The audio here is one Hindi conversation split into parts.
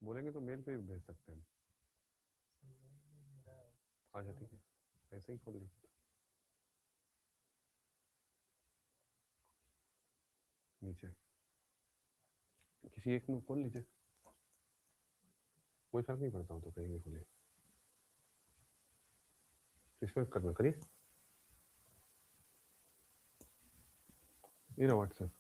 बोलेंगे तो मेल पे भी भेज सकते हैं। अच्छा ठीक है, ऐसे ही खोल लीजिए नीचे, किसी एक में खोल लीजिए, कोई फर्क नहीं पड़ता हूँ तो कहीं भी खोलिए। किसमें करना करिए, ये रहा व्हाट्सएप।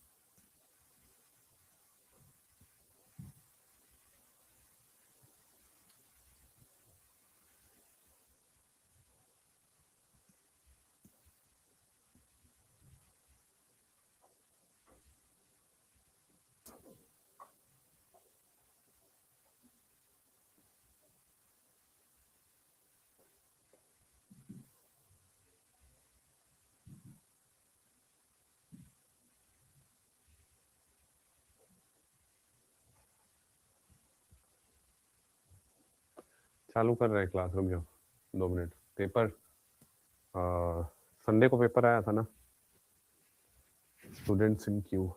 चालू कर रहे हैं क्लास, रुक जाओ 2 मिनट। पेपर संडे को पेपर आया था ना, स्टूडेंट्स इन क्यू।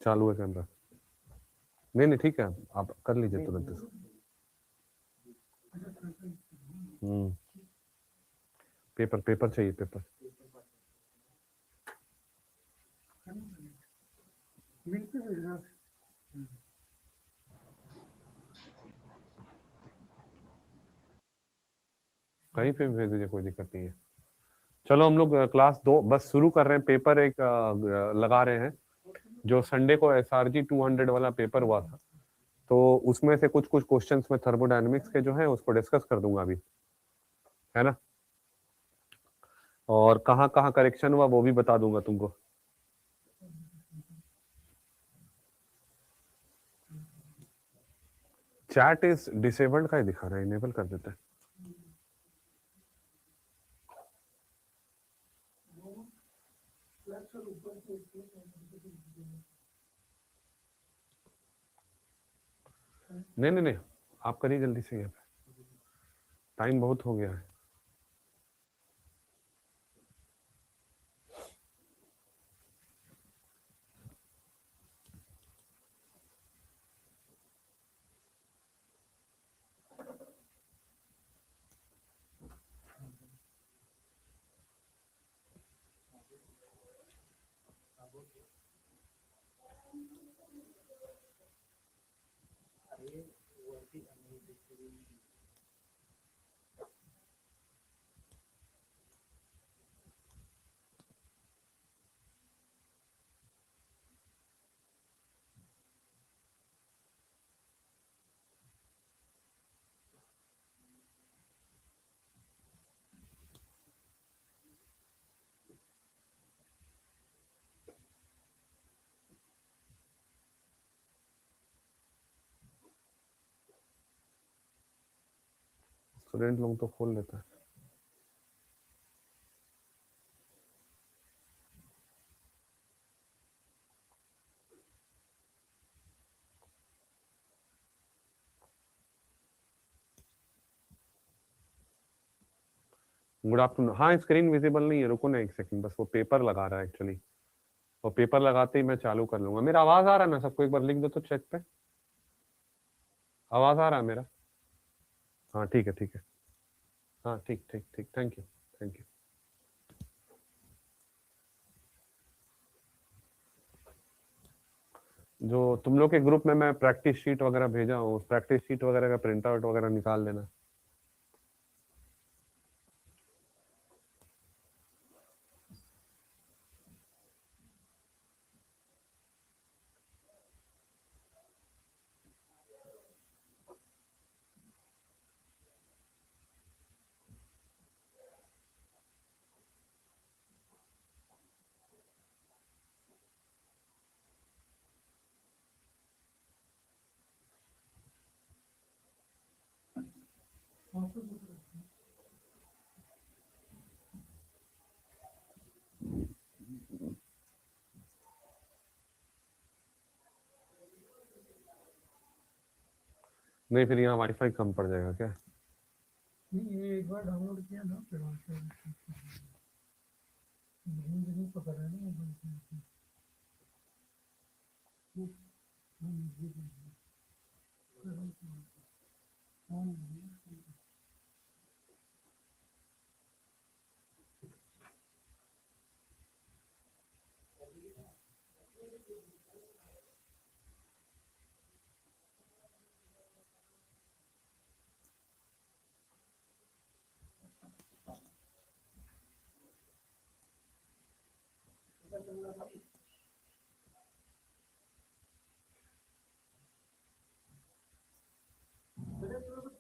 चालू है कैमरा? नहीं नहीं ठीक है, आप कर लीजिए तुरंत। पेपर पेपर चाहिए, पेपर। कहीं पे भी भेज दीजिए, कोई दिक्कत नहीं है। चलो हम लोग क्लास 2 बस शुरू कर रहे हैं। पेपर एक लगा रहे हैं, जो संडे को SRG 200 वाला पेपर हुआ था, तो उसमें से कुछ कुछ क्वेश्चंस में थर्मोडायनेमिक्स के जो है उसको डिस्कस कर दूंगा अभी, है ना। और कहाँ कहाँ करेक्शन हुआ वो भी बता दूंगा तुमको। चैट इज डिसेबल्ड का ही दिखा रहा है, इनेबल कर देते हैं। नहीं नहीं नहीं, आप करिए जल्दी से, यहाँ पे टाइम बहुत हो गया है। स्टूडेंट लोग तो खोल लेता है। Good afternoon. हाँ, स्क्रीन विजिबल नहीं है, रुको ना एक सेकंड, बस वो पेपर लगा रहा है एक्चुअली। वो पेपर लगाते ही मैं चालू कर लूंगा। मेरा आवाज आ रहा है ना सबको? एक बार लिख दो तो चेक पे। आवाज आ रहा है मेरा? हाँ ठीक है, ठीक है। हाँ ठीक ठीक ठीक, थैंक यू थैंक यू। जो तुम लोग के ग्रुप में मैं प्रैक्टिस शीट वगैरह भेजा हूँ, उस प्रैक्टिस शीट वगैरह का प्रिंट आउट वगैरह निकाल लेना। नहीं, फिर यहाँ वाईफाई कम पड़ जाएगा क्या? नहीं, ये एक बार डाउनलोड किया ना फिर नहीं पकड़ रहा है ना।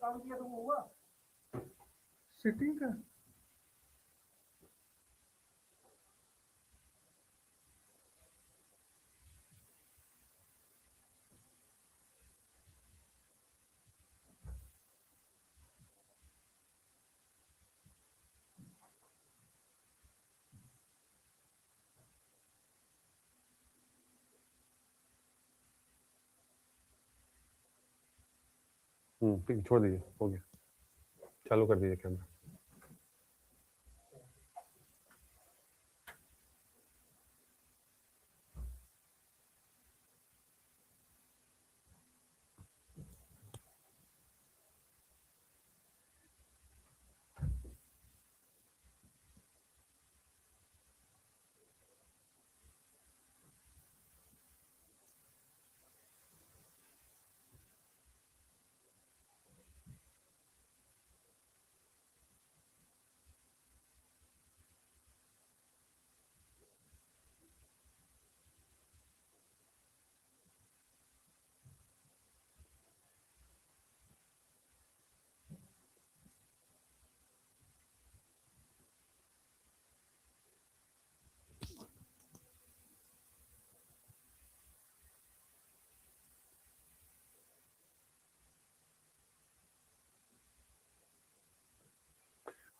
काम किया तो हुआ सेटिंग का। छोड़ दीजिए, हो गया। चालू कर दीजिए कैमरा।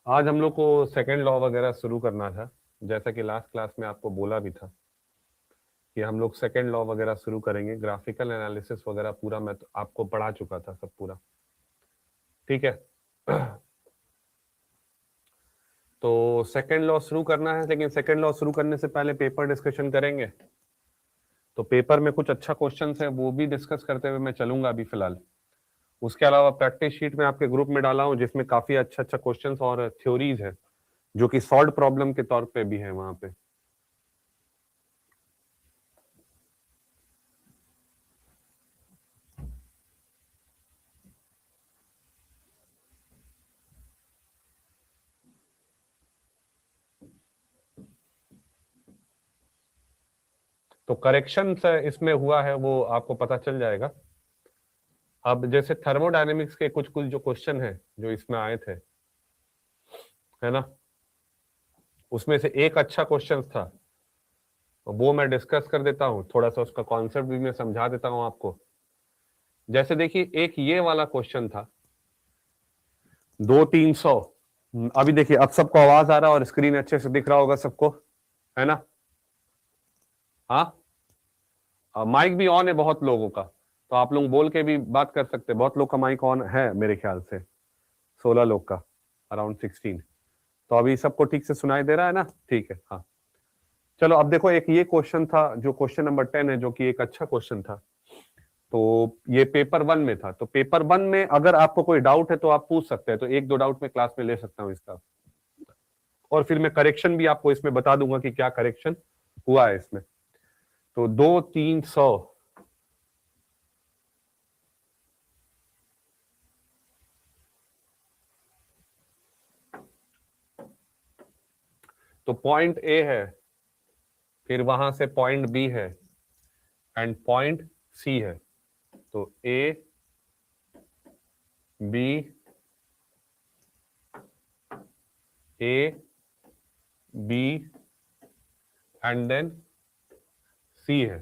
आज हम लोग को सेकंड लॉ वगैरह शुरू करना था, जैसा कि लास्ट क्लास में आपको बोला भी था कि हम लोग सेकंड लॉ वगैरह शुरू करेंगे। ग्राफिकल एनालिसिस वगैरह पूरा मैं तो आपको पढ़ा चुका था सब पूरा, ठीक है। तो सेकंड लॉ शुरू करना है, लेकिन सेकंड लॉ शुरू करने से पहले पेपर डिस्कशन करेंगे। तो पेपर में कुछ अच्छा क्वेश्चन है वो भी डिस्कस करते हुए मैं चलूंगा अभी फिलहाल। उसके अलावा प्रैक्टिस शीट में आपके ग्रुप में डाला हूं, जिसमें काफी अच्छा अच्छा क्वेश्चंस और थ्योरीज है जो कि सॉल्व प्रॉब्लम के तौर पे भी है वहां पे। तो करेक्शन से इसमें हुआ है वो आपको पता चल जाएगा। अब जैसे थर्मोडायनेमिक्स के कुछ कुछ जो क्वेश्चन है जो इसमें आए थे, है ना, उसमें से एक अच्छा क्वेश्चन था, वो मैं डिस्कस कर देता हूँ, थोड़ा सा उसका कॉन्सेप्ट भी मैं समझा देता हूँ आपको। जैसे देखिए एक ये वाला क्वेश्चन था 2-300। अभी देखिए अब सबको आवाज आ रहा है और स्क्रीन अच्छे से दिख रहा होगा सबको, है ना? हाँ, माइक भी ऑन है बहुत लोगों का, तो आप लोग बोल के भी बात कर सकते हैं। बहुत लोग का माइक ऑन है मेरे ख्याल से, 16 लोग का, अराउंड 16। तो अभी सबको ठीक से सुनाई दे रहा है ना? ठीक है, हाँ। चलो अब देखो एक ये क्वेश्चन था जो क्वेश्चन नंबर 10 है, जो कि एक अच्छा क्वेश्चन था। तो ये पेपर 1 में था। तो पेपर 1 में अगर आपको कोई डाउट है तो आप पूछ सकते हैं, तो एक दो डाउट में क्लास में ले सकता हूँ इसका, और फिर मैं करेक्शन भी आपको इसमें बता दूंगा कि क्या करेक्शन हुआ है इसमें। तो 2-300 तो पॉइंट ए है, फिर वहां से पॉइंट बी है एंड पॉइंट सी है। तो A B, A B and then C है।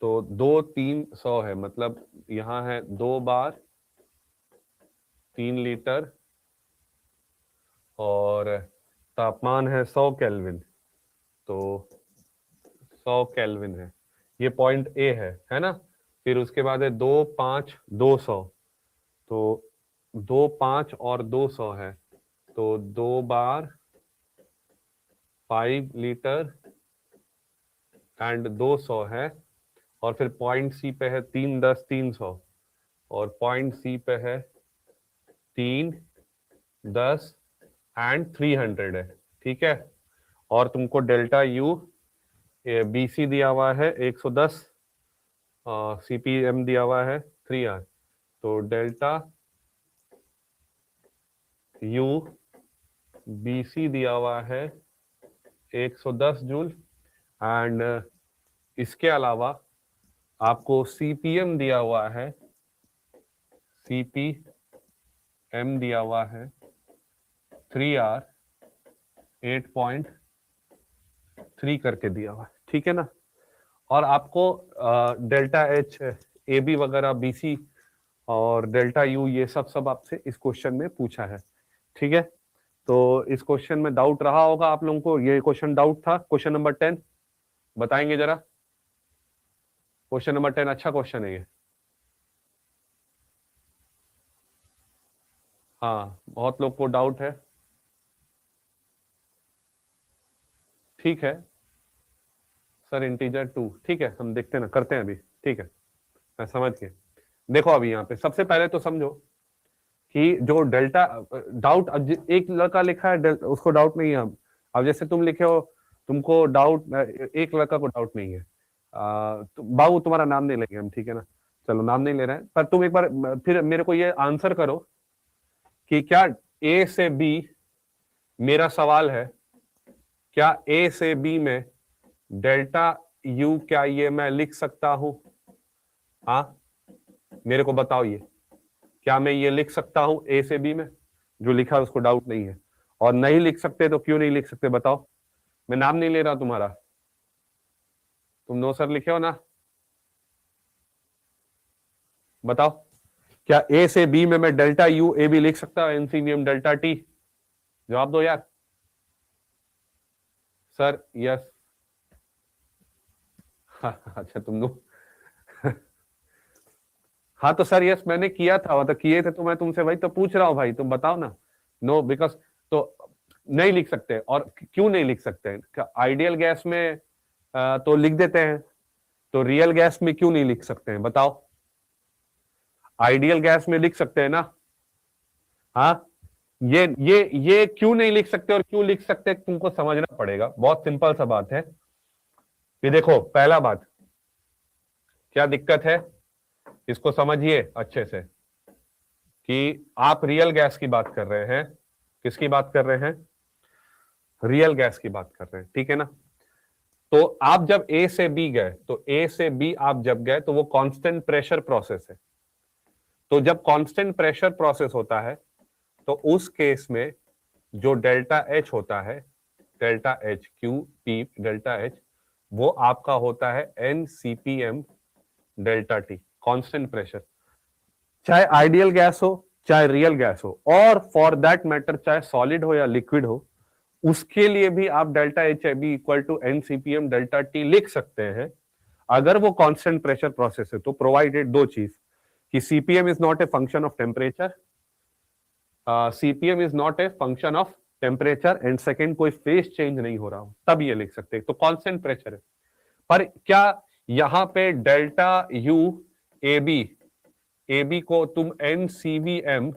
तो 2-300 है, मतलब यहां है 2 बार 3 लीटर और तापमान है 100 केल्विन। तो 100 केल्विन है, ये पॉइंट ए है ना? फिर उसके बाद है 2-5-200। तो 2-5 और 200 है, तो 2 बार 5 लीटर एंड 200 है। और फिर पॉइंट सी पे है 3-10-300, और पॉइंट सी पे है 3-10 एंड 300 है। ठीक है, और तुमको डेल्टा यू बीसी दिया हुआ है 110, सीपीएम दिया हुआ है 3R। तो डेल्टा यू बीसी दिया हुआ है 110 जूल, एंड इसके अलावा आपको सीपीएम दिया हुआ है, सीपीएम दिया हुआ है 3R 8.3 करके दिया हुआ है। ठीक है ना? और आपको डेल्टा एच ए बी वगैरह बीसी और डेल्टा यू ये सब आपसे इस क्वेश्चन में पूछा है। ठीक है, तो इस क्वेश्चन में डाउट रहा होगा आप लोगों को, ये क्वेश्चन डाउट था क्वेश्चन नंबर 10, बताएंगे जरा? क्वेश्चन नंबर 10 अच्छा क्वेश्चन है ये। हाँ, बहुत लोग को डाउट है। ठीक है सर, इंटीजर 2, ठीक है, हम देखते हैं ना, करते हैं अभी। ठीक है, मैं समझ के। देखो अभी यहाँ पे सबसे पहले तो समझो कि जो डेल्टा डाउट, अब एक लड़का लिखा है उसको डाउट नहीं है। अब जैसे तुम लिखे हो, तुमको डाउट, एक लड़का को डाउट नहीं है। तो बाबू तुम्हारा नाम नहीं लेंगे हम, ठीक है ना? चलो नाम नहीं ले रहे हैं, पर तुम एक बार फिर मेरे को ये आंसर करो कि क्या ए से बी, मेरा सवाल है, क्या ए से बी में डेल्टा यू क्या ये मैं लिख सकता हूं? हाँ, मेरे को बताओ ये, क्या मैं ये लिख सकता हूं ए से बी में? जो लिखा है उसको डाउट नहीं है, और नहीं लिख सकते तो क्यों नहीं लिख सकते बताओ? मैं नाम नहीं ले रहा तुम्हारा, तुम नो सर लिखे हो ना? बताओ, क्या ए से बी में मैं डेल्टा यू ए बी लिख सकता हूं, एनसीवीएम डेल्टा टी? जवाब दो यार। Sir yes. अच्छा तुम लोग हाँ तो सर यस मैंने किया था, मतलब किए थे, तो मैं तुमसे वही तो पूछ रहा हूँ भाई, तुम बताओ ना। नो बिकॉज, तो नहीं लिख सकते, और क्यों नहीं लिख सकते हैं? आइडियल गैस में तो लिख देते हैं, तो रियल गैस में क्यों नहीं लिख सकते हैं बताओ? आइडियल गैस में लिख सकते हैं ना? हाँ, ये क्यों नहीं लिख सकते और क्यों लिख सकते तुमको समझना पड़ेगा, बहुत सिंपल सा बात है। ये देखो पहला बात, क्या दिक्कत है इसको समझिए अच्छे से, कि आप रियल गैस की बात कर रहे हैं। किसकी बात कर रहे हैं? रियल गैस की बात कर रहे हैं, ठीक है ना? तो आप जब ए से बी गए, तो ए से बी आप जब गए तो वो कांस्टेंट प्रेशर प्रोसेस है। तो जब कांस्टेंट प्रेशर प्रोसेस होता है तो उस केस में जो डेल्टा एच होता है, delta H Q P delta H, वो आपका होता है N CPM delta T, constant pressure. चाहे आइडियल गैस हो चाहे रियल गैस हो, और फॉर दैट मैटर चाहे सॉलिड हो या लिक्विड हो, उसके लिए भी आप delta H be equal to N CPM delta T लिख सकते हैं अगर वो कांस्टेंट प्रेशर प्रोसेस है। तो प्रोवाइडेड दो चीज कि CPM is not a function of temperature, CPM is not a function of temperature, and second कोई फेज चेंज नहीं हो रहा हो, तब ये लिख सकते हैं। तो कांस्टेंट प्रेशर है। पर क्या यहां पे डेल्टा यू ए बी को तुम एन सीवीएम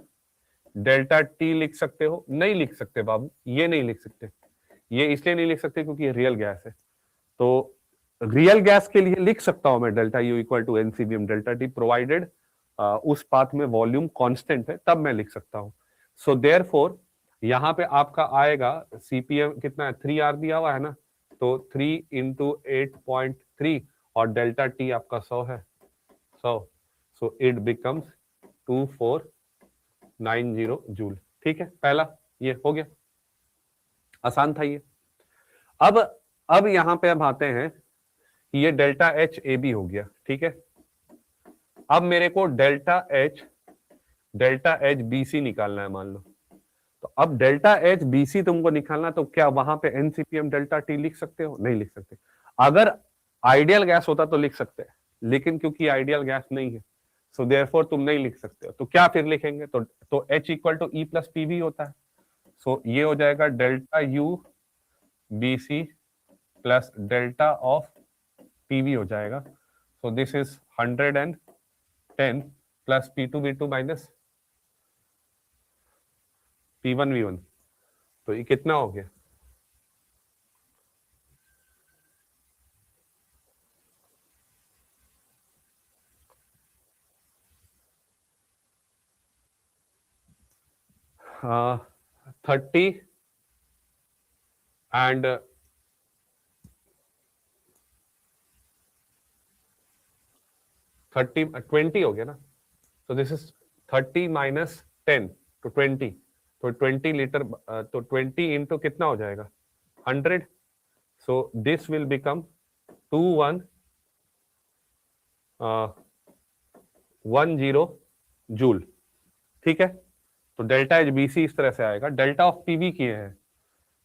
डेल्टा टी लिख सकते हो? नहीं लिख सकते बाबू, ये नहीं लिख सकते। ये इसलिए नहीं लिख सकते क्योंकि ये रियल गैस है। तो रियल गैस के लिए लिख सकता हूं मैं delta U equal to NCVM delta T, provided उस पाथ में वॉल्यूम कांस्टेंट है, तब मैं लिख सकता हूं। सो देयरफॉर यहां पे आपका आएगा सीपीएम कितना है, 3R दिया हुआ है ना, तो 3 इंटू 8.3 और डेल्टा टी आपका 100 है, 100। So it becomes 2490 joule. ठीक है, पहला ये हो गया, आसान था ये। अब यहां पे अब आते हैं कि ये डेल्टा एच ए बी हो गया। ठीक है, अब मेरे को डेल्टा एच बी सी निकालना है मान लो। तो अब डेल्टा एच बी सी तुमको निकालना, तो क्या वहां पे एनसीपीएम डेल्टा टी लिख सकते हो? नहीं लिख सकते। अगर आइडियल गैस होता तो लिख सकते हैं, लेकिन क्योंकि आइडियल गैस नहीं है, सो देयरफॉर तुम नहीं लिख सकते हो। तो क्या फिर लिखेंगे? तो H equal to E plus P V होता है। सो ये हो जाएगा delta U B C plus delta of PV हो जाएगा। So this is 110 plus P2V2 minus P1V1। तो ये कितना हो गया? हाँ, 30 एंड 20 हो गया ना। तो दिस इज 30 माइनस 10 तो 20। तो 20 लीटर, तो 20 इंटू कितना हो जाएगा? 100। सो दिस विल बिकम 2110 जूल। ठीक है, तो डेल्टा एच बी सी इस तरह से आएगा। डेल्टा ऑफ पीवी किए हैं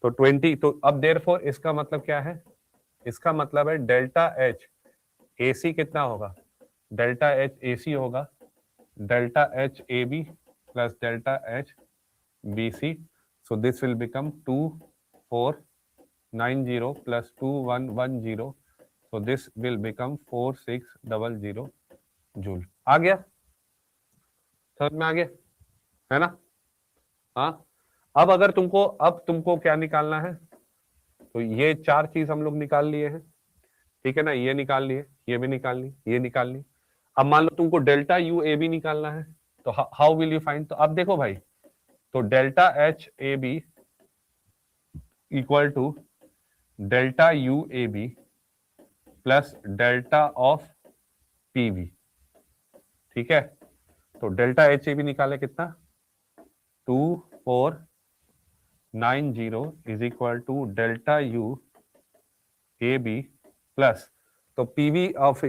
तो 20। तो अब देयरफॉर इसका मतलब क्या है? इसका मतलब है डेल्टा एच ए सी कितना होगा? डेल्टा एच ए सी होगा delta H A B plus delta H B C. So this will become 2490 plus 2110। So this will become 4600 joule. आ गया? समझ में आ गया है ना? हाँ, अब तुमको क्या निकालना है? तो ये चार चीज हम लोग निकाल लिए हैं, ठीक है ना? ये निकाल लिए, ये भी निकाल ली, ये निकाल ली। अब मान लो तुमको डेल्टा यू ए बी निकालना है, तो हाउ विल यू फाइंड? तो अब देखो भाई, तो delta H A B equal to delta U A B plus delta of P V. ठीक है, तो डेल्टा एच ए बी निकाले कितना? 2490 is equal to delta U A B plus, तो पीवी ऑफ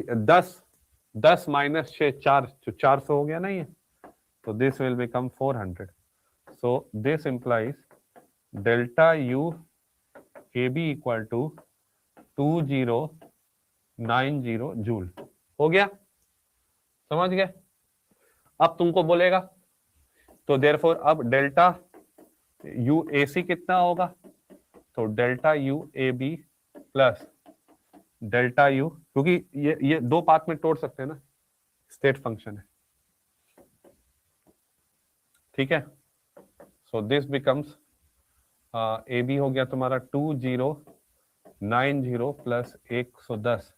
10 माइनस 6 4, तो 400 हो गया ना ये। तो this will become 400। So this implies delta U A B equal to 2090 joule. हो गया? समझ गए? अब तुमको बोलेगा तो देयरफॉर अब डेल्टा यू ए सी कितना होगा? तो delta U A B plus delta U, क्योंकि ये दो पार्ट में तोड़ सकते हैं ना, स्टेट फंक्शन है। ठीक है, so this becomes A B हो गया तुम्हारा 2090 plus 110।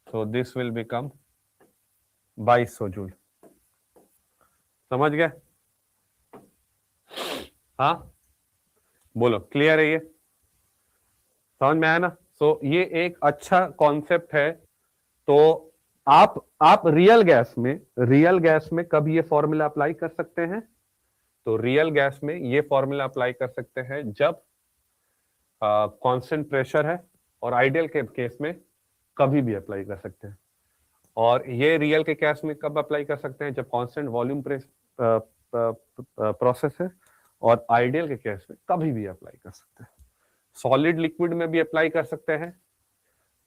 So this will become 2200 joule. समझ गए? हाँ बोलो, क्लियर है ये? समझ में आया ना? सो ये एक अच्छा कॉन्सेप्ट है। तो आप रियल गैस में कब ये फॉर्मूला अप्लाई कर सकते हैं? तो रियल गैस में ये फॉर्मूला अप्लाई कर सकते हैं जब कांस्टेंट प्रेशर है, और आइडियल के केस में कभी भी अप्लाई कर सकते हैं। और ये रियल के केस में कब अप्लाई कर सकते हैं? जब कांस्टेंट वॉल्यूम प्रोसेस है, और आइडियल के केस में कभी भी अप्लाई कर सकते हैं। सॉलिड लिक्विड में भी अप्लाई कर सकते हैं।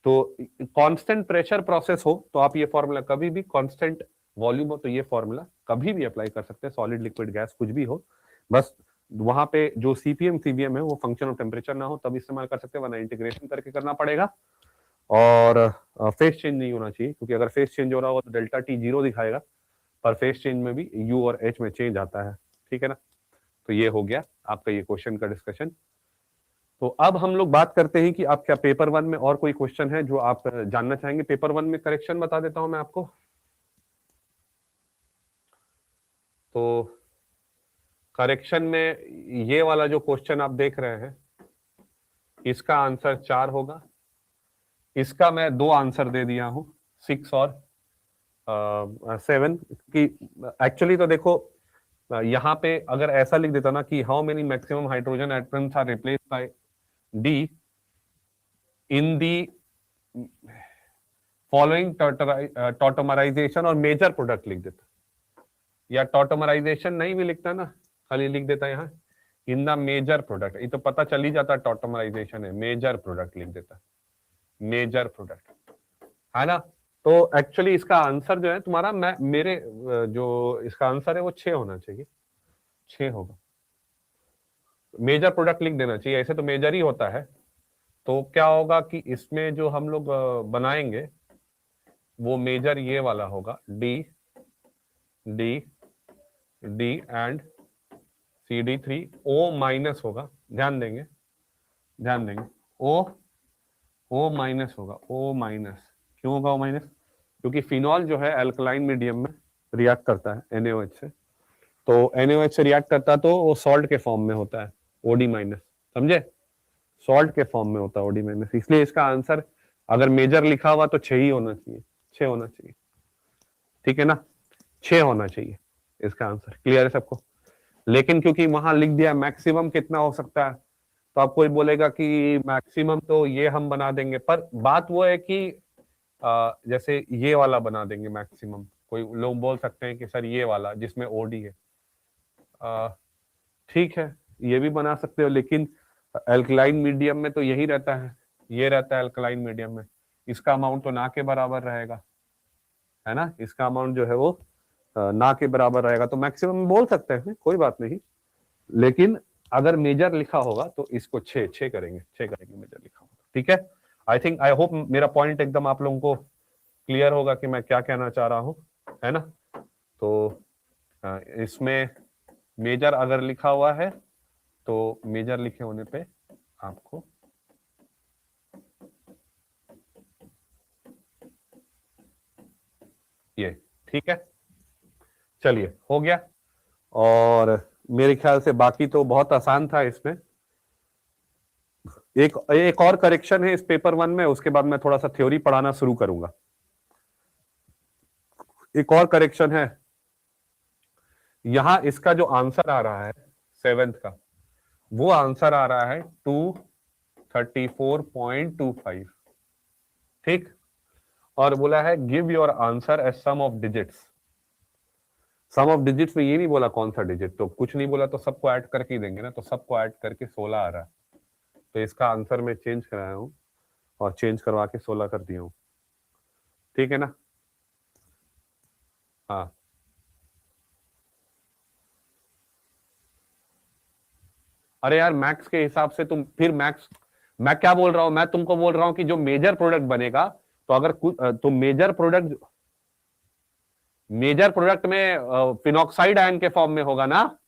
तो कांस्टेंट प्रेशर प्रोसेस हो तो आप ये फॉर्मूला कभी भी, कांस्टेंट वॉल्यूम हो तो ये फॉर्मूला कभी भी अप्लाई कर सकते हैं। सॉलिड लिक्विड गैस कुछ भी हो, बस वहां पे जो सीपीएम सीवीएम है वो फंक्शन ऑफ टेम्परेचर ना हो तब इस्तेमाल कर सकते हैं, वरना इंटीग्रेशन करके करना पड़ेगा। और फेस चेंज नहीं होना चाहिए, क्योंकि अगर फेस चेंज हो रहा हो तो डेल्टा टी 0 दिखाएगा, पर फेस चेंज में भी यू और एच में चेंज आता है। ठीक है ना? तो ये हो गया आपका ये क्वेश्चन का डिस्कशन। तो अब हम लोग बात करते हैं कि आप क्या पेपर 1 में और कोई क्वेश्चन है जो आप जानना चाहेंगे। पेपर 1 में करेक्शन बता देता हूं मैं आपको। तो करेक्शन में ये वाला जो क्वेश्चन आप देख रहे हैं, इसका आंसर 4 होगा। इसका मैं 2 आंसर दे दिया हूं, 6 और 7 की। एक्चुअली तो देखो, यहां पे अगर ऐसा लिख देता ना कि how many maximum hydrogen atoms are replaced by D in the following tautomerization, और मेजर प्रोडक्ट लिख देता, या टॉटोमराइजेशन नहीं भी लिखता ना, खाली लिख देता यहाँ इन द मेजर प्रोडक्ट, ये तो पता चल ही जाता टॉटोमराइजेशन है, मेजर प्रोडक्ट लिख देता, मेजर प्रोडक्ट, है ना। तो एक्चुअली इसका आंसर जो है तुम्हारा, मैं मेरे जो इसका आंसर है वो 6 होना चाहिए, 6 होगा। मेजर प्रोडक्ट लिख देना चाहिए, ऐसे तो मेजर ही होता है। तो क्या होगा कि इसमें जो हम लोग बनाएंगे वो मेजर ये वाला होगा, D D D and CD3, O minus होगा, ध्यान देंगे, ध्यान देंगे, O माइनस होगा, O माइनस। क्यों होगा O माइनस? क्योंकि फिनॉल जो है अल्कलाइन मीडियम में रिएक्ट करता है NaOH से, तो NaOH से रिएक्ट करता है तो वो सॉल्ट के फॉर्म में होता है, OD माइनस, समझे? सॉल्ट के फॉर्म में होता है OD माइनस, इसलिए इसका आंसर अगर मेजर लिखा हुआ तो 6 ही होना चाहिए, 6 होना चाहिए। ठीक है ना? 6 होना चाहिए इसका आंसर। क्लियर है सबको? लेकिन क्योंकि वहां लिख दिया मैक्सिमम कितना हो सकता है, तो आप कोई बोलेगा कि मैक्सिमम तो ये हम बना देंगे, पर बात वो है कि जैसे ये वाला बना देंगे मैक्सिमम, कोई लोग बोल सकते हैं कि सर ये वाला जिसमें ओडी है, ठीक है ये भी बना सकते हो, लेकिन अल्कलाइन मीडियम में तो यही रहता है, ये रहता है अल्कलाइन मीडियम में, इसका अमाउंट तो ना के बराबर रहेगा, है ना, इसका अमाउंट जो है वो ना के बराबर रहेगा, तो मैक्सिमम बोल सकते हैं, कोई बात नहीं। लेकिन अगर मेजर लिखा होगा तो इसको 6 करेंगे, 6 करेंगे मेजर लिखा होगा। ठीक है? आई थिंक, आई होप मेरा पॉइंट एकदम आप लोगों को क्लियर होगा कि मैं क्या कहना चाह रहा हूं, है ना। तो इसमें मेजर अगर लिखा हुआ है तो मेजर लिखे होने पे आपको ये, ठीक है, चलिए हो गया। और मेरे ख्याल से बाकी तो बहुत आसान था इसमें। एक और करेक्शन है इस पेपर 1 में, उसके बाद मैं थोड़ा सा थ्योरी पढ़ाना शुरू करूंगा। एक और करेक्शन है, यहां इसका जो आंसर आ रहा है 7th का, वो आंसर आ रहा है 234.25, ठीक। और बोला है give your answer as sum of digits. Sum of digits में ये नहीं बोला कौन सा डिजिट, तो कुछ नहीं बोला तो सबको ऐड करके ही देंगे ना, तो सबको ऐड करके 16 आ रहा है, तो इसका आंसर मैं चेंज कराया हूं और चेंज करवा के 16 कर दिया हूं, ठीक है ना। हाँ, अरे यार मैक्स के हिसाब से तुम फिर मैक्स, मैं क्या बोल रहा हूं, मैं तुमको बोल रहा हूं कि जो मेजर प्रोडक्ट बनेगा, तो अगर तो मेजर प्रोडक्ट में फिनॉक्साइड आयन के फॉर्म में होगा ना।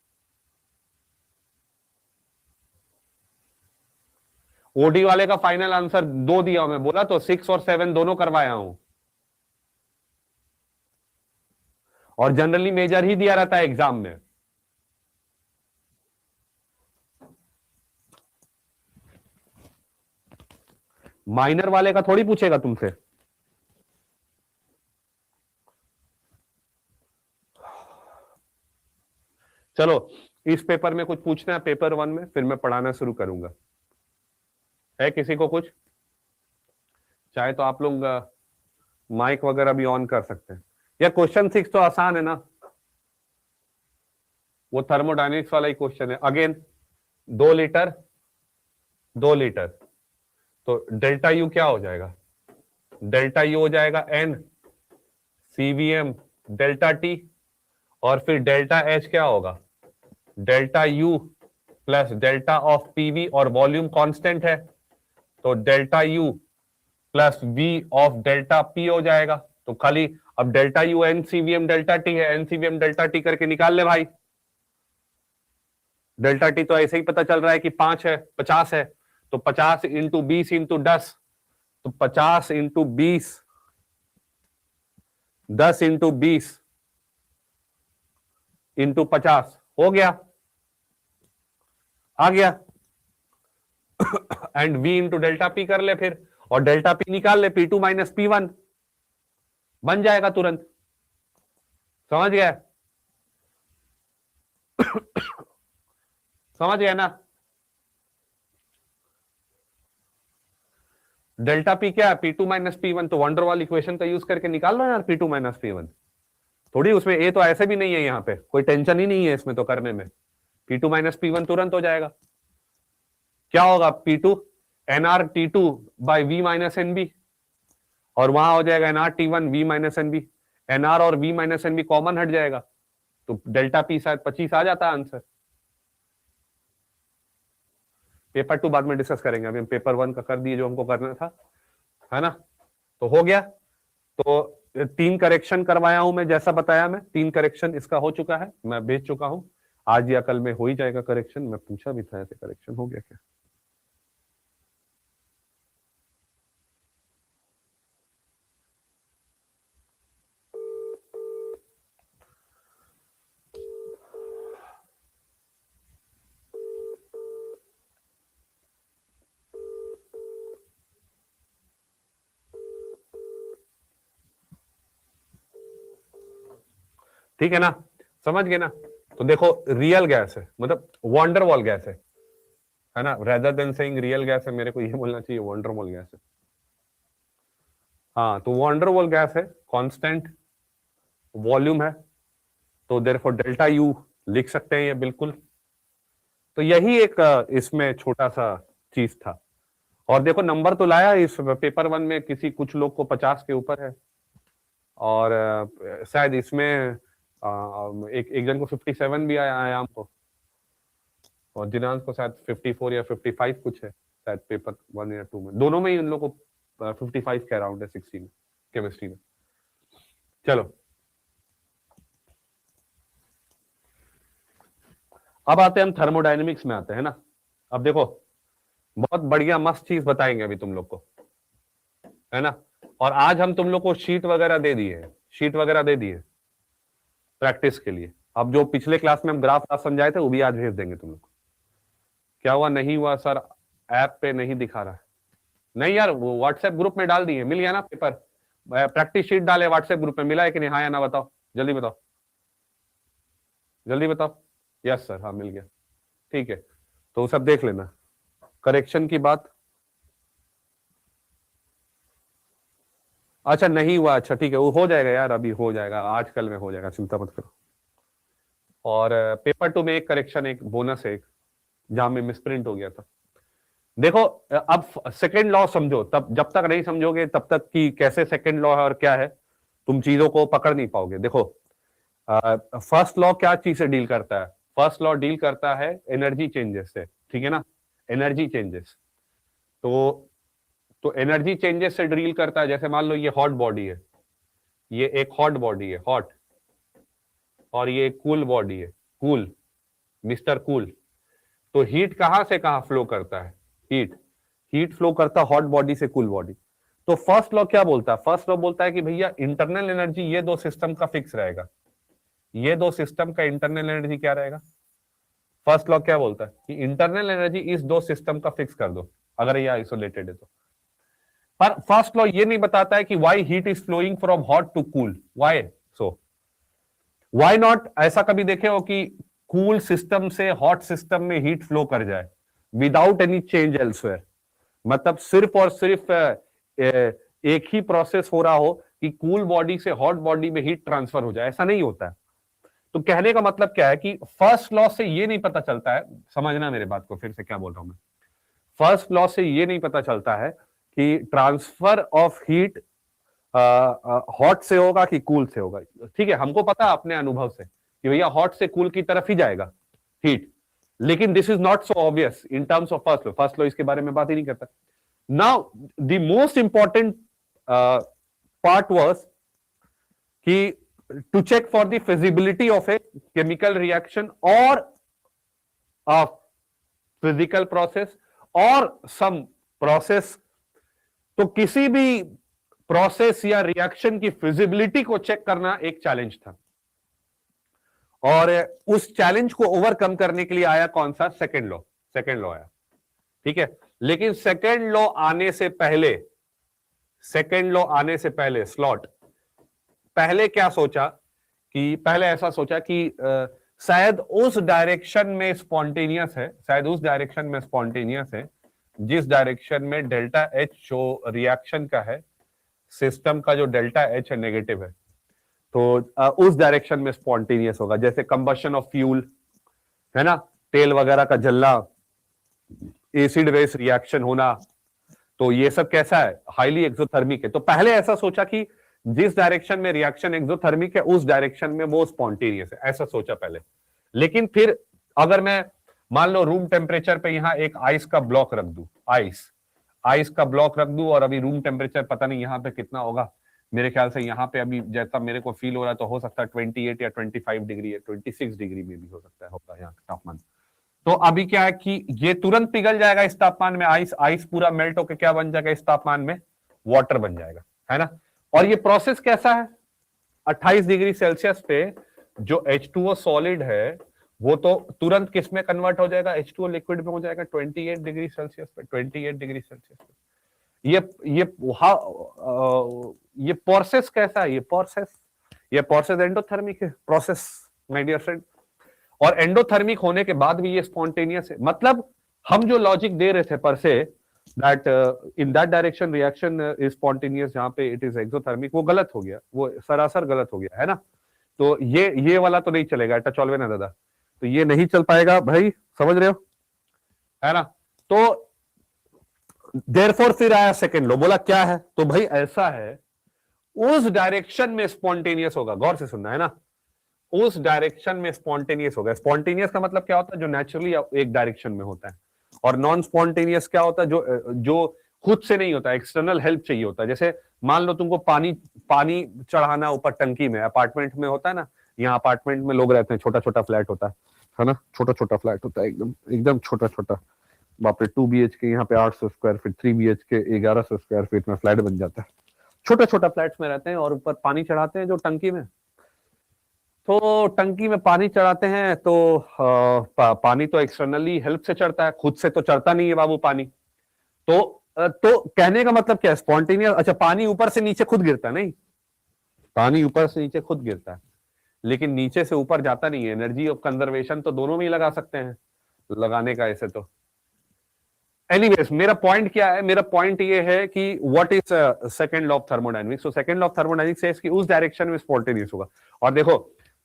ओडी वाले का फाइनल आंसर 2 दिया हूं, मैं बोला तो 6 और 7 दोनों करवाया हूं, और जनरली मेजर ही दिया रहता है एग्जाम में। माइनर वाले का थोड़ी पूछेगा तुमसे। चलो इस पेपर में कुछ पूछना है पेपर 1 में, फिर मैं पढ़ाना शुरू करूंगा। है किसी को कुछ? चाहे तो आप लोग माइक वगैरह भी ऑन कर सकते हैं। या क्वेश्चन 6 तो आसान है ना, वो थर्मोडायनेमिक्स वाला ही क्वेश्चन है। अगेन 2 लीटर 2 लीटर, तो डेल्टा यू क्या हो जाएगा? डेल्टा यू हो जाएगा एन सीवीएम डेल्टा टी, और फिर डेल्टा एच क्या होगा? Delta U plus delta of PV, और वॉल्यूम कांस्टेंट है तो delta U plus V of delta P हो जाएगा। तो खाली अब delta U N CVM delta T है, एन सीवीएम डेल्टा टी करके निकाल ले भाई। डेल्टा टी तो ऐसे ही पता चल रहा है कि 5 है, 50 है, तो 50 इंटू 20 इंटू 10, तो 50 इंटू 20, 10 इंटू 20 इंटू 50 हो गया, आ गया। And v into delta P कर ले फिर, और डेल्टा पी निकाल ले, P2 माइनस P1 बन जाएगा तुरंत। समझ गया? समझ गया ना? डेल्टा पी क्या है? P2 माइनस P1, तो वंडरवॉल इक्वेशन का यूज करके निकाल लो यार P2 माइनस P1। थोड़ी उसमें ए तो ऐसे भी नहीं है, यहाँ पे कोई टेंशन ही नहीं है इसमें तो करने में। P2 माइनस P1 तुरंत हो जाएगा। क्या होगा? P2 NR T2 by V minus NB, और वहां हो जाएगा NR T1 V minus NB। NR और V माइनस NB कॉमन हट जाएगा, तो डेल्टा पी शायद 25 आ जाता है आंसर। पेपर 2 बाद में डिस्कस करेंगे, अभी हम पेपर 1 का कर दिए जो हमको करना था, है ना? तो हो गया। तो 3 करेक्शन करवाया हूं मैं, जैसा बताया मैं 3 करेक्शन इसका हो चुका है, मैं भेज चुका हूं। आज या कल में हो ही जाएगा करेक्शन। मैं पूछा भी था ऐसे करेक्शन हो गया क्या? ठीक है ना? समझ गए ना? तो देखो रियल गैस है, मतलब वंडरवॉल गैस है ना? Rather than saying real gas है, मेरे को ये बोलना चाहिए वंडरवॉल गैस है। हाँ, तो वंडरवॉल गैस है, कांस्टेंट वॉल्यूम है, तो देयरफॉर डेल्टा यू लिख सकते हैं ये बिल्कुल। तो यही एक इसमें छोटा सा चीज था। और देखो नंबर तो लाया इस पेपर 1 में, किसी कुछ लोग को 50 के ऊपर है, और शायद इसमें एक जन को 57 भी आया आयाम को, और दिनांक को शायद 54 या 55 कुछ है शायद पेपर 1 या 2 में, दोनों में ही उन लोगों को 55 के अराउंड है 60 में केमिस्ट्री में। चलो अब आते हैं हम थर्मोडायनेमिक्स में आते हैं ना। अब देखो बहुत बढ़िया मस्त चीज बताएंगे अभी तुम लोग को, है ना? और आज हम तुम लोग को शीट वगैरह दे दिए, शीट वगैरह दे दिए प्रैक्टिस के लिए। अब जो पिछले क्लास में हम ग्राफ समझाए थे वो भी आज भेज देंगे तुम लोग को। क्या हुआ? नहीं हुआ सर, ऐप पे नहीं दिखा रहा है। नहीं यार, वो व्हाट्सएप ग्रुप में डाल दिए, मिल गया ना पेपर? प्रैक्टिस शीट डाले व्हाट्सएप ग्रुप में, मिला है कि नहीं? हाँ या ना बताओ, जल्दी बताओ, जल्दी बताओ। यस सर, हाँ मिल गया, ठीक है। तो सब देख लेना। करेक्शन की बात, अच्छा नहीं हुआ, अच्छा ठीक है, वो हो जाएगा यार, अभी हो जाएगा, आज कल में हो जाएगा, चिंता मत करो। और पेपर 2 में एक करेक्शन, एक बोनस है, एक जहां में मिसप्रिंट हो गया था। देखो अब सेकेंड लॉ समझो, तब जब तक नहीं समझोगे तब तक कि कैसे सेकेंड लॉ है और क्या है, तुम चीजों को पकड़ नहीं पाओगे। देखो फर्स्ट लॉ क्या चीज से डील करता है? फर्स्ट लॉ डील करता है एनर्जी चेंजेस से, ठीक है ना? एनर्जी चेंजेस, तो एनर्जी चेंजेस से डील करता है। जैसे मान लो ये हॉट बॉडी है, ये एक हॉट बॉडी है, हॉट, और ये कूल बॉडी है, कूल, मिस्टर कूल। तो हीट कहां से कहां फ्लो करता है? हीट फ्लो करता है हॉट बॉडी से कूल बॉडी। तो फर्स्ट लॉ क्या बोलता है? फर्स्ट लॉ बोलता है कि भैया इंटरनल एनर्जी ये दो सिस्टम का फिक्स रहेगा, ये दो सिस्टम का इंटरनल एनर्जी क्या रहेगा? फर्स्ट लॉ क्या बोलता है कि इंटरनल एनर्जी इस दो सिस्टम का फिक्स कर दो, अगर ये आइसोलेटेड है तो। पर फर्स्ट लॉ ये नहीं बताता है कि why heat is flowing from hot to cool, why so, why not ऐसा कभी देखे हो कि कूल सिस्टम से हॉट सिस्टम में हीट फ्लो कर जाए विदाउट एनी चेंज एल्सवेयर, मतलब सिर्फ और सिर्फ एक ही प्रोसेस हो रहा हो कि कूल बॉडी से हॉट बॉडी में हीट ट्रांसफर हो जाए, ऐसा नहीं होता है। तो कहने का मतलब क्या है कि फर्स्ट लॉ से ये नहीं पता चलता है, समझना मेरे बात को, फिर से क्या बोल रहा हूं मैं, फर्स्ट लॉ से ये नहीं पता चलता है कि ट्रांसफर ऑफ हीट हॉट से होगा कि कूल से होगा। ठीक है, हमको पता है अपने अनुभव से कि भैया हॉट से कूल की तरफ ही जाएगा हीट, लेकिन this is not so obvious in terms of first law. First law इसके बारे में बात ही नहीं करता। Now the most important part was कि to check for the feasibility of a chemical reaction or a physical process or some process, तो किसी भी प्रोसेस या रिएक्शन की फिजिबिलिटी को चेक करना एक चैलेंज था, और उस चैलेंज को ओवरकम करने के लिए आया कौन सा, सेकेंड लॉ। सेकेंड लॉ आया, ठीक है। लेकिन सेकेंड लॉ आने से पहले, सेकेंड लॉ आने से पहले स्लॉट पहले क्या सोचा कि, पहले ऐसा सोचा कि शायद उस डायरेक्शन में स्पॉन्टेनियस है, शायद उस डायरेक्शन में स्पॉन्टेनियस है जिस डायरेक्शन में डेल्टा एच जो रिएक्शन का है, सिस्टम का जो डेल्टा एच है नेगेटिव है, तो उस डायरेक्शन में स्पॉन्टेनियस होगा। जैसे कंबशन ऑफ फ्यूल है ना, तेल वगैरह का जलना, एसिड बेस रिएक्शन होना, तो ये सब कैसा है, हाईली एक्सोथर्मिक है। तो पहले ऐसा सोचा कि जिस डायरेक्शन में रिएक्शन एक्सोथर्मिक है उस डायरेक्शन में वो स्पॉन्टेनियस है, ऐसा सोचा पहले। लेकिन फिर अगर मैं मान लो रूम टेम्परेचर पे यहां एक आइस का ब्लॉक रख दूं, आइस का ब्लॉक रख दूं, और अभी रूम टेम्परेचर पता नहीं यहां पे कितना होगा, मेरे ख्याल से यहां पे अभी जैसा मेरे को फील हो रहा है तो हो सकता है 28 या 25 डिग्री है, 26 डिग्री में भी हो सकता है, होगा यहाँ तापमान। तो अभी क्या है कि ये तुरंत पिघल जाएगा इस तापमान में, आइस पूरा मेल्ट होकर क्या बन जाएगा इस तापमान में, वाटर बन जाएगा, है ना। और ये प्रोसेस कैसा है, 28 डिग्री सेल्सियस पे जो H2O सॉलिड है वो तो तुरंत किस में कन्वर्ट हो जाएगा, H2O लिक्विड में हो जाएगा 28 डिग्री सेल्सियस पे, 28 डिग्री सेल्सियस पे। ये प्रोसेस कैसा है, ये प्रोसेस एंडोथर्मिक है प्रोसेस माय डियर फ्रेंड, और एंडोथर्मिक होने के बाद भी ये स्पॉन्टेनियस है। मतलब हम जो लॉजिक दे रहे थे पर से that in that direction reaction is spontaneous, जहां पे it is exothermic, वो गलत हो गया, वो सरासर गलत हो गया, है ना। तो ये वाला तो नहीं चलेगा, एटा चलवे ना दादा, तो ये नहीं चल पाएगा भाई, समझ रहे हो, है ना। तो therefore फिर आया सेकेंड लॉ, बोला क्या है, तो भाई ऐसा है उस डायरेक्शन में स्पॉन्टेनियस होगा, गौर से सुनना है ना, उस डायरेक्शन में स्पॉन्टेनियस होगा। स्पॉन्टेनियस का मतलब क्या होता है, जो नेचुरली एक डायरेक्शन में होता है, और नॉन स्पॉन्टेनियस क्या होता है, जो खुद से नहीं होता, एक्सटर्नल हेल्प चाहिए होता है। जैसे मान लो तुमको पानी चढ़ाना ऊपर टंकी में, अपार्टमेंट में होता है ना, यहाँ अपार्टमेंट में लोग रहते हैं, छोटा छोटा फ्लैट होता है ना, छोटा छोटा फ्लैट होता है, एकदम छोटा छोटा, बाप रे 2 BHK यहाँ पे 800 square feet, 3 BHK 1100 square feet में फ्लैट बन जाता है। छोटा छोटा फ्लैट्स में रहते हैं और ऊपर पानी चढ़ाते हैं जो टंकी में, तो टंकी में पानी चढ़ाते हैं तो पानी तो एक्सटर्नली हेल्प से चढ़ता है, खुद से तो चढ़ता नहीं है बाबू पानी। तो कहने का मतलब क्या है, स्पॉन्टेनियस, अच्छा पानी ऊपर से नीचे खुद गिरता है, नहीं, पानी ऊपर से नीचे खुद गिरता है, लेकिन नीचे से ऊपर जाता नहीं है। एनर्जी ऑफ कंजर्वेशन तो दोनों में ही लगा सकते हैं, लगाने का ऐसे तो। एनीवेज मेरा पॉइंट क्या है, मेरा पॉइंट ये है कि what is second law of thermodynamics. So second law of thermodynamics से उस डायरेक्शन में स्पॉन्टेनियस होगा। और देखो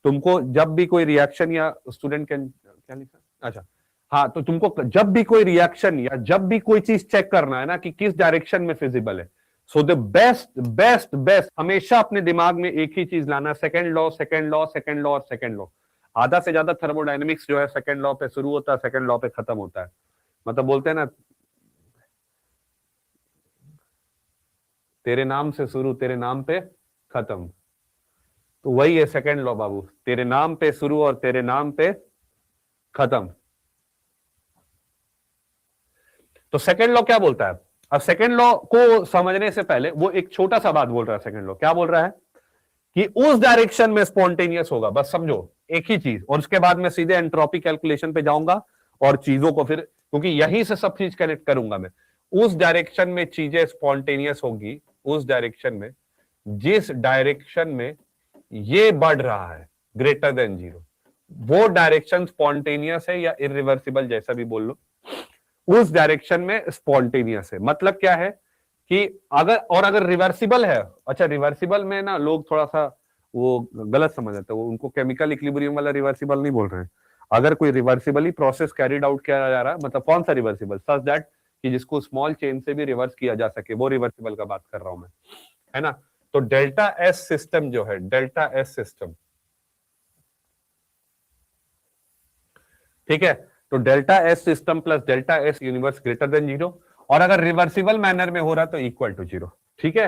तुमको जब भी कोई रिएक्शन, या स्टूडेंट कैन क्या लिखा, अच्छा हाँ, तो तुमको जब भी कोई रिएक्शन या जब भी कोई चीज चेक करना है ना कि किस डायरेक्शन में फिजिबल है, सो द बेस्ट हमेशा अपने दिमाग में एक ही चीज लाना, second law second law second law और सेकंड लॉ। आधा से ज्यादा थर्मोडायनेमिक्स जो है सेकंड लॉ पे शुरू होता है, सेकंड लॉ पे खत्म होता है। मतलब बोलते हैं ना, तेरे नाम से शुरू तेरे नाम पे खत्म, तो वही है सेकंड लॉ बाबू, तेरे नाम पे शुरू और तेरे नाम पे खत्म। तो सेकंड लॉ क्या बोलता है, अब सेकंड लॉ को समझने से पहले वो एक छोटा सा बात बोल रहा है। सेकंड लॉ क्या बोल रहा है कि उस डायरेक्शन में स्पॉन्टेनियस होगा, बस समझो एक ही चीज, और उसके बाद मैं सीधे एंट्रोपी कैलकुलेशन पे जाऊंगा और चीजों को फिर, क्योंकि यहीं से सब चीज कनेक्ट करूंगा मैं, उस डायरेक्शन में चीजें स्पॉन्टेनियस होगी, उस डायरेक्शन में जिस डायरेक्शन में ये बढ़ रहा है ग्रेटर देन 0, वो डायरेक्शन स्पॉन्टेनियस है या इरिवर्सिबल, जैसा भी बोल लो, उस डायरेक्शन में स्पॉन्टेनियस है। मतलब क्या है कि अगर रिवर्सिबल है, अच्छा रिवर्सिबल में ना लोग थोड़ा सा वो गलत समझ जाते हैं, वो उनको केमिकल इक्विलिब्रियम वाला रिवर्सिबल नहीं बोल रहे हैं। अगर कोई रिवर्सिबली प्रोसेस कैरिड आउट किया जा रहा है, मतलब कौन सा रिवर्सिबल, सच दैट कि जिसको स्मॉल चेन से भी रिवर्स किया जा सके, वो रिवर्सिबल का बात कर रहा हूं मैं, है ना। तो डेल्टा एस सिस्टम जो है, डेल्टा एस सिस्टम, ठीक है, तो delta S system plus delta S universe greater than 0, और अगर रिवर्सिबल मैनर में हो रहा तो इक्वल टू 0, ठीक है।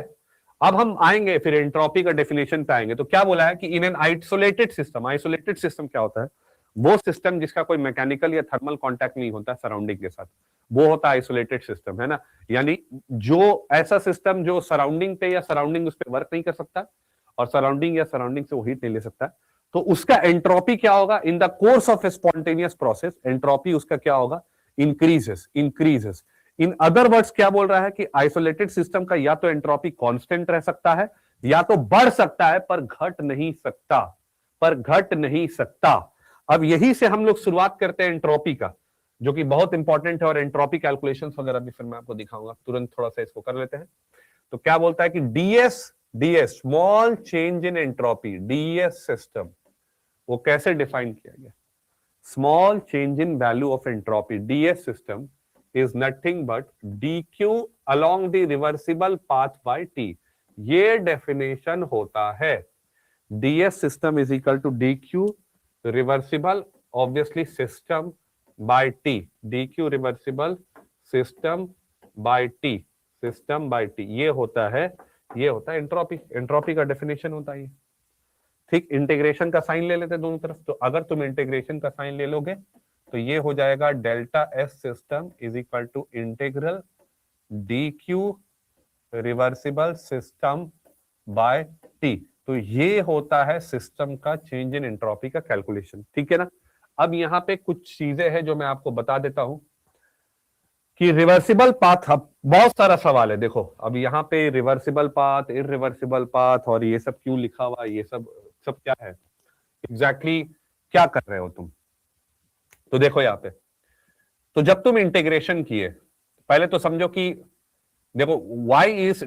अब हम आएंगे फिर एंट्रोपी का डेफिनेशन पे आएंगे। तो क्या बोला है कि in an isolated system, isolated system क्या होता है, वो सिस्टम जिसका कोई मैकेनिकल या थर्मल कांटेक्ट नहीं होता सराउंडिंग के साथ, वो होता है आइसोलेटेड सिस्टम, है ना। यानी जो ऐसा सिस्टम जो सराउंडिंग पे या सराउंडिंग उस पर वर्क नहीं कर सकता, और सराउंडिंग या सराउंडिंग से वो हीट नहीं ले सकता, तो उसका एंट्रोपी क्या होगा in the course of A spontaneous process, entropy उसका क्या होगा, इंक्रीजेस। इन अदर वर्ड्स क्या बोल रहा है कि आइसोलेटेड सिस्टम का या तो एंट्रोपी कांस्टेंट रह सकता है या तो बढ़ सकता है, पर घट नहीं सकता। अब यही से हम लोग शुरुआत करते हैं एंट्रोपी का, जो कि बहुत इंपॉर्टेंट है, और एंट्रोपी कैलकुलेशंस वगैरह भी फिर मैं आपको दिखाऊंगा। तुरंत थोड़ा सा इसको कर लेते हैं। तो क्या बोलता है कि DS small change in entropy, DS system, वो कैसे डिफाइन किया गया, small change in value of entropy, DS system is nothing but dq along the reversible path by t। ये डेफिनेशन होता है, ds system is equal to dq reversible obviously system by t, dq reversible system by t, ये होता है एंट्रोपी, एंट्रोपी का डेफिनेशन होता है। ठीक, इंटीग्रेशन का साइन ले लेते हैं दोनों तरफ। तो अगर तुम इंटीग्रेशन का साइन ले लोगे तो ये हो जाएगा delta S system is equal to integral D Q reversible system by T. तो ये होता है सिस्टम का चेंज इन एंट्रोपी का कैलकुलेशन, ठीक है ना। अब यहाँ पे कुछ चीजें हैं जो मैं आपको बता देता हूं कि रिवर्सिबल पाथ, अब बहुत सारा सवाल है, देखो अब यहाँ पे रिवर्सिबल पाथ, इरिवर्सिबल पाथ, और ये सब क्यों लिखा हुआ, ये सब क्या है एग्जैक्टली, क्या कर रहे हो तुम। तो देखो यहाँ पे, तो जब तुम इंटीग्रेशन किए, पहले तो समझो कि देखो y is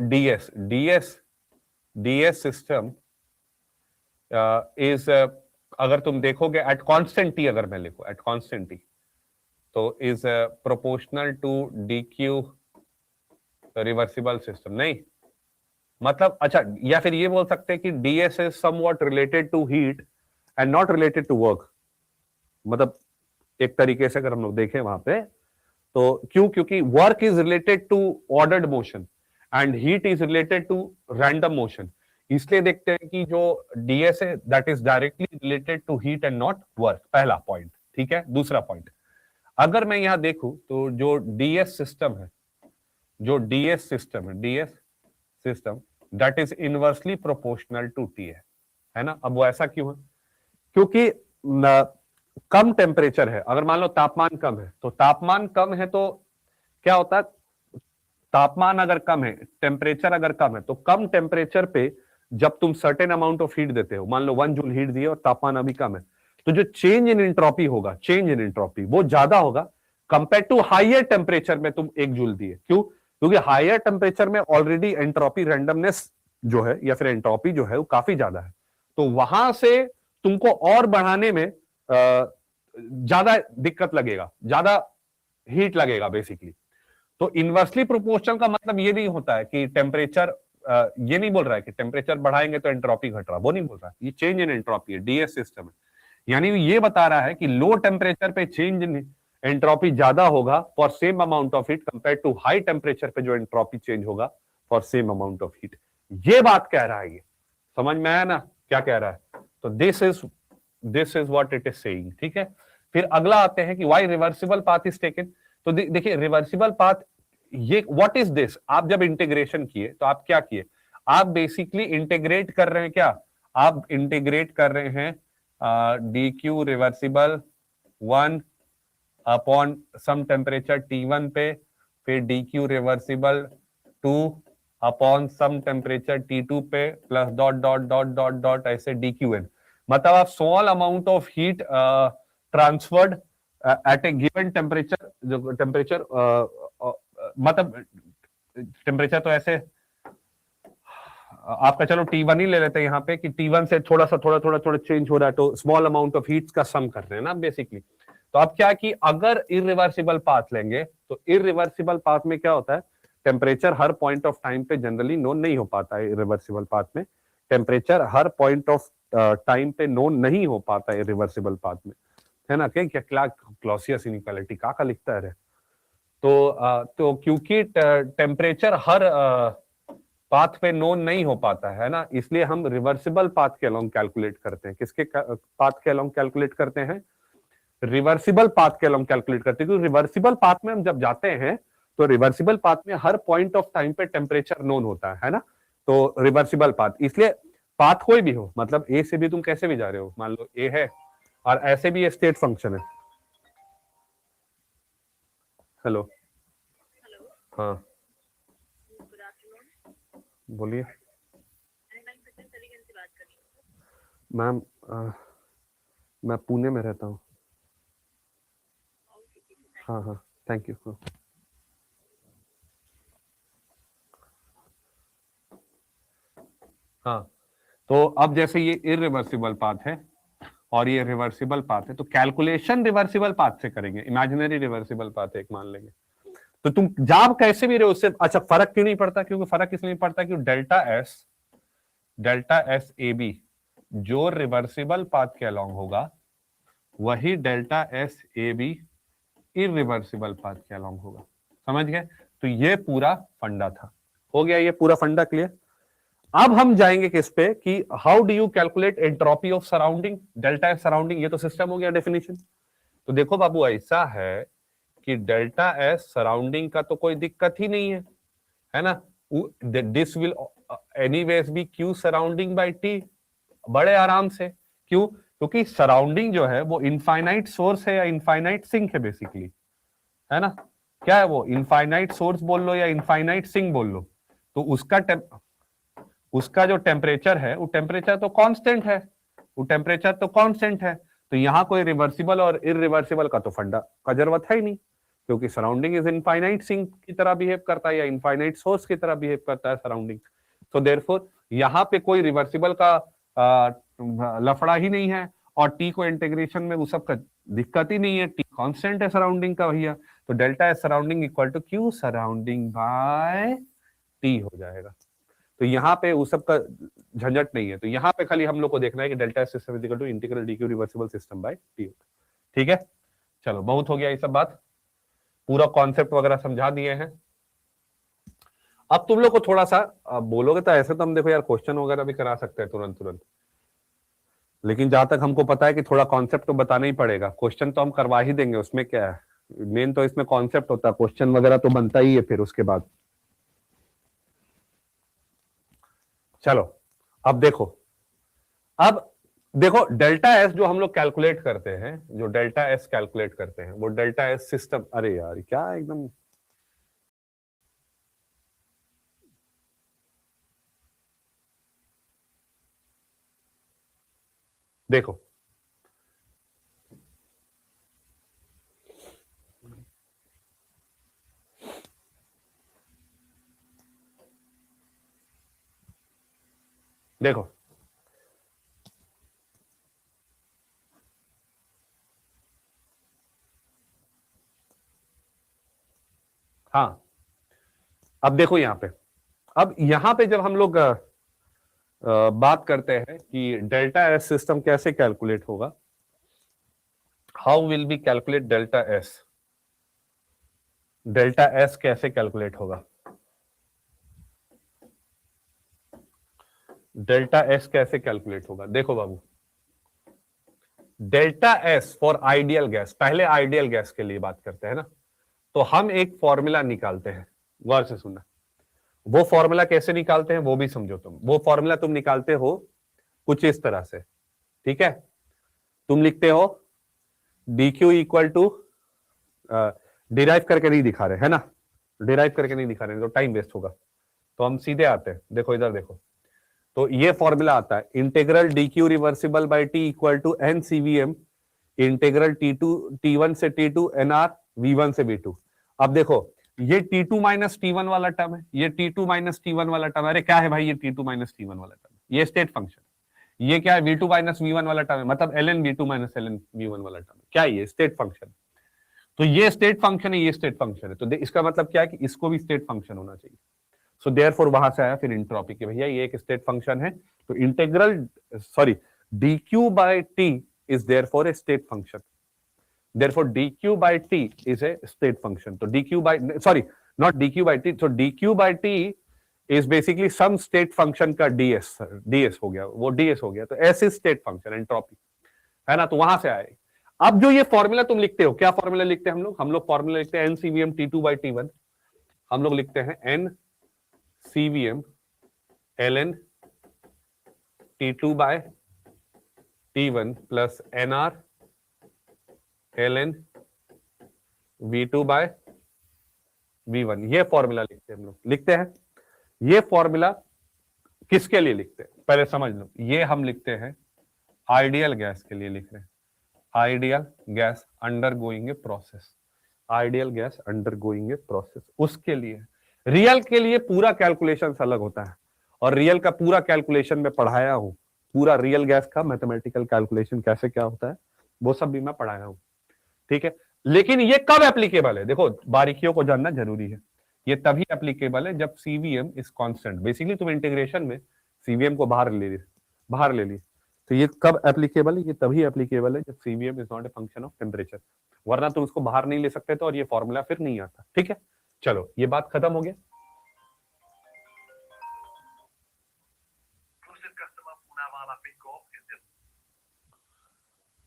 DS system is, अगर तुम देखोगे एट कांस्टेंट टी, अगर मैं लिखूं एट कांस्टेंट टी, तो is proportional to D Q reversible system, नहीं मतलब, अच्छा, या फिर ये बोल सकते हैं कि DS is somewhat related to heat and not related to work. मतलब एक तरीके से अगर हम लोग देखें वहां पे, तो क्योंकि work is related to ordered motion and heat is related to random motion, इसलिए देखते हैं कि जो डीएस है that is directly related to heat and not work, पहला पॉइंट, ठीक है। दूसरा पॉइंट, अगर मैं यहां देखूं तो जो डीएस सिस्टम है, DS system that is inversely proportional to T है ना। अब वो ऐसा क्यों है, क्योंकि कम टेम्परेचर है, अगर मान लो तापमान कम है, तो तापमान कम है तो क्या होता है, तापमान अगर कम है, टेम्परेचर अगर कम है, तो कम टेम्परेचर पे जब तुम सर्टेन अमाउंट ऑफ हीट देते हो, मान लो 1 जूल हीट दिए और तापमान अभी कम है, तो जो चेंज इन एंट्रोपी होगा, वो ज्यादा होगा कंपेयर टू हायर टेम्परेचर में तुम 1 जूल दिए। क्यों, क्योंकि हायर टेम्परेचर में ऑलरेडी एंट्रोपी रैंडमनेस जो है या फिर एंट्रोपी जो है वो काफी ज्यादा है, तो वहां से तुमको और बढ़ाने में ज्यादा दिक्कत लगेगा, ज्यादा हीट लगेगा बेसिकली। तो इनवर्सली प्रोपोर्शनल का मतलब ये नहीं होता है कि टेम्परेचर, ये नहीं बोल रहा है कि टेम्परेचर बढ़ाएंगे तो एंट्रोपी घट रहा, वो नहीं बोल रहा है, ये चेंज इन एंट्रोपी है, डीएस सिस्टम है। यानी ये बता रहा है कि लो टेम्परेचर पे चेंज इन एंट्रोपी ज्यादा होगा for same amount of heat compare to high temperature पे जो एंट्रोपी चेंज होगा for same amount of heat. ये बात कह रहा है, ये समझ में आया ना क्या कह रहा है। तो this is what it is saying, ठीक है। फिर अगला आते हैं कि why reversible path is taken. तो देखिए रिवर्सिबल पाथ, ये व्हाट इज दिस, आप जब इंटीग्रेशन किए तो आप क्या किए, आप बेसिकली इंटीग्रेट कर रहे हैं, क्या आप इंटीग्रेट कर रहे हैं D Q reversible 1 upon some temperature T1 पे, फिर D Q reversible 2 upon some temperature T2 पे plus dot dot dot dot dot ऐसे DQN, मतलब आप small amount of heat transferred at a given temperature, जो टेम्परेचर मतलब टेम्परेचर तो ऐसे आपका, चलो T1 ही ले लेते हैं यहाँ पे कि T1 से थोड़ा थोड़ा चेंज हो रहा है, तो स्मॉल अमाउंट ऑफ हीट्स का सम कर रहे हैं ना बेसिकली। तो अब क्या कि अगर इरिवर्सिबल पाथ लेंगे तो इरिवर्सिबल पाथ में क्या होता है, temperature her point of time पे जनरली नोन नहीं हो पाता है। इरिवर्सिबल पाथ में temperature her point of time पे नोन नहीं हो पाता है इरिवर्सिबल पाथ में, है ना। क्या क्लॉसियस इनइक्वालिटी का लिखता है। तो क्योंकि टेम्परेचर हर पाथ पे नोन नहीं हो पाता है ना, इसलिए हम रिवर्सिबल पाथ के अलोंग कैलकुलेट करते हैं। किसके पाथ के अलोंग कैलकुलेट करते हैं? रिवर्सिबल पाथ के अलोंग कैलकुलेट करते हैं, क्योंकि रिवर्सिबल पाथ में हम जब जाते हैं तो रिवर्सिबल पाथ में हर पॉइंट ऑफ टाइम पे टेम्परेचर नोन होता है ना। तो रिवर्सिबल पाथ, इसलिए पाथ कोई भी हो, मतलब ए से भी तुम कैसे भी जा रहे हो, मान लो ए है और ऐसे भी ये स्टेट फंक्शन है। हेलो, हाँ बोलिए मैम, मैं पुणे में रहता हूँ। हाँ हाँ, थैंक यू। हाँ, तो अब जैसे ये इरिवर्सिबल पाथ है और ये रिवर्सिबल पाथ है, तो कैलकुलेशन रिवर्सिबल पाथ से करेंगे। इमेजिनरी रिवर्सिबल पाथ एक मान लेंगे, तो तुम जाब कैसे भी रहे हो उससे अच्छा फर्क क्यों नहीं पड़ता? क्योंकि फर्क इसलिए नहीं पड़ता क्योंकि डेल्टा एस ए बी जो रिवर्सिबल पाथ के अलोंग होगा, वही delta S A B irreversible path के अलोंग होगा। समझ गए? तो ये पूरा फंडा था। हो गया ये पूरा फंडा क्लियर? अब हम जाएंगे किस पे कि how do you calculate entropy of surrounding, delta S surrounding. ये तो सिस्टम हो गया डेफिनेशन। तो देखो बाबू, ऐसा है कि डेल्टा एस सराउंडिंग का तो कोई दिक्कत ही नहीं है ना। This will anyways be Q surrounding by T, बड़े आराम से। क्यों? क्योंकि सराउंडिंग जो है वो इनफाइनाइट सोर्स है या इनफाइनाइट सिंक है बेसिकली, है ना। क्या है वो? इनफाइनाइट सोर्स बोल लो या इनफाइनाइट सिंक बोल लो, तो उसका जो टेम्परेचर है वो टेम्परेचर तो कांस्टेंट है, वो टेम्परेचर तो कांस्टेंट है। तो यहाँ कोई रिवर्सिबल और इरिवर्सिबल का तो फंडा का जरूरत है ही नहीं, क्योंकि सराउंडिंग इज इनफाइनाइट सिंक की तरह बिहेव करता है या इनफाइनाइट सोर्स की तरह बिहेव करता है सराउंडिंग। तो देयरफॉर यहाँ पे कोई रिवर्सिबल का लफड़ा ही नहीं है, और टी को इंटीग्रेशन में वो सब का दिक्कत ही नहीं है, टी कांस्टेंट है सराउंडिंग का भैया। तो delta S surrounding equal to Q surrounding by T हो जाएगा। तो यहाँ पे उस सब का झंझट नहीं है। तो यहाँ पे खाली हम लोग को देखना है कि delta S system equal to integral D Q reversible system by T. ठीक है, चलो बहुत हो गया ये सब बात, पूरा कॉन्सेप्ट वगैरह समझा दिए हैं। अब तुम लोग को थोड़ा सा बोलोगे तो ऐसे तो हम देखो यार क्वेश्चन वगैरह भी करा सकते हैं तुरंत, लेकिन जहां तक हमको पता है कि थोड़ा कॉन्सेप्ट तो बताना ही पड़ेगा। क्वेश्चन तो हम करवा ही देंगे, उसमें क्या है, मेन तो इसमें कॉन्सेप्ट होता है, क्वेश्चन वगैरह तो बनता ही है फिर उसके बाद। चलो अब देखो डेल्टा एस जो हम लोग कैलकुलेट करते हैं, जो डेल्टा एस कैलकुलेट करते हैं वो डेल्टा एस सिस्टम, अरे यार क्या एकदम, देखो देखो हाँ, अब देखो यहाँ पे जब हम लोग बात करते हैं कि डेल्टा एस सिस्टम कैसे कैलकुलेट होगा, how will be calculate delta S, delta S कैसे कैलकुलेट होगा, डेल्टा एस कैसे कैलकुलेट होगा। देखो बाबू, delta S for ideal gas, पहले आइडियल गैस के लिए बात करते हैं ना, तो हम एक फॉर्मूला निकालते हैं, गौर से सुनना। वो फॉर्मूला कैसे निकालते हैं वो भी समझो तुम। वो फॉर्मूला तुम निकालते हो कुछ इस तरह से, ठीक है। तुम लिखते हो D Q equal to, derive करके नहीं दिखा रहे है ना, डिराइव करके नहीं दिखा रहे हैं तो टाइम वेस्ट होगा, तो हम सीधे आते हैं। देखो इधर देखो, तो ये फॉर्मूला आता है integral D Q reversible by T equal to N CVM integral T1 से T2 NR V1 से V2। अब देखो ये T2 माइनस T1 वाला टर्म है, ये T2 माइनस T1 वाला टर्म है। अरे क्या है भाई ये T2 माइनस T1 वाला टर्म, ये स्टेट फंक्शन, ये क्या है V2 माइनस V1 वाला टर्म है, मतलब ln V2 minus ln V1 वाला टर्म है। क्या है ये स्टेट फंक्शन, तो ये स्टेट फंक्शन है, ये स्टेट फंक्शन है, तो इसका मतलब क्या है कि इसको भी स्टेट फंक्शन होना चाहिए। सो देयरफॉर वहां से आया फिर एंट्रोपी के भैया ये एक स्टेट फंक्शन है, तो integral sorry dq by t is therefore a state function, therefore dq by t is a state function। तो dq by sorry not dq by t, so dq by t is basically some state function का ds हो गया, वो ds हो गया, तो s is state function entropy है ना, तो वहां से आए। अब जो ये फॉर्मूला तुम लिखते हो, क्या फॉर्मूला लिखते हैं हम लोग फॉर्मूला लिखते हैं NCVM T2 by T1, हम लोग लिखते हैं NCVM ln T2 by T1 plus NR ln V2 by V1, ये फॉर्मूला लिखते हैं हम लोग, लिखते हैं। ये फॉर्मूला किसके लिए लिखते हैं पहले समझ लो, ये हम लिखते हैं आइडियल गैस के लिए लिख रहे हैं, ideal gas undergoing a process, ideal gas undergoing a process, उसके लिए। रियल के लिए पूरा कैलकुलेशन अलग होता है, और रियल का पूरा कैलकुलेशन में पढ़ाया हूं, पूरा रियल गैस का मैथमेटिकल कैलकुलेशन कैसे क्या होता है वो सब भी मैं पढ़ाया हूं, ठीक है। लेकिन ये कब एप्लीकेबल है, देखो बारीकियों को जानना जरूरी है। ये तभी एप्लीकेबल है जब सीवीएम इज कांस्टेंट, बेसिकली तुम इंटीग्रेशन में सीवीएम को बाहर ले ली, तो ये कब एप्लीकेबल है, ये तभी एप्लीकेबल है जब CVM is not a function of temperature, वरना तुम उसको बाहर नहीं ले सकते तो, और ये फॉर्मूला फिर नहीं आता, ठीक है। चलो ये बात खत्म हो गया।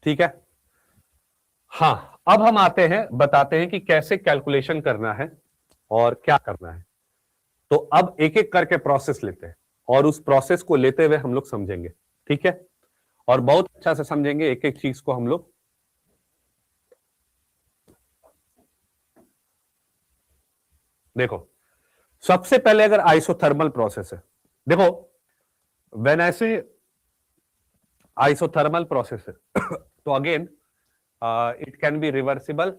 ठीक है, हाँ अब हम आते हैं, बताते हैं कि कैसे कैलकुलेशन करना है और क्या करना है। तो अब एक एक करके प्रोसेस लेते हैं, और उस प्रोसेस को लेते हुए हम लोग समझेंगे, ठीक है, और बहुत अच्छा से समझेंगे एक एक चीज को हम लोग। देखो सबसे पहले अगर आइसोथर्मल प्रोसेस है, देखो व्हेन ऐसे आइसोथर्मल प्रोसेस है तो again it can be reversible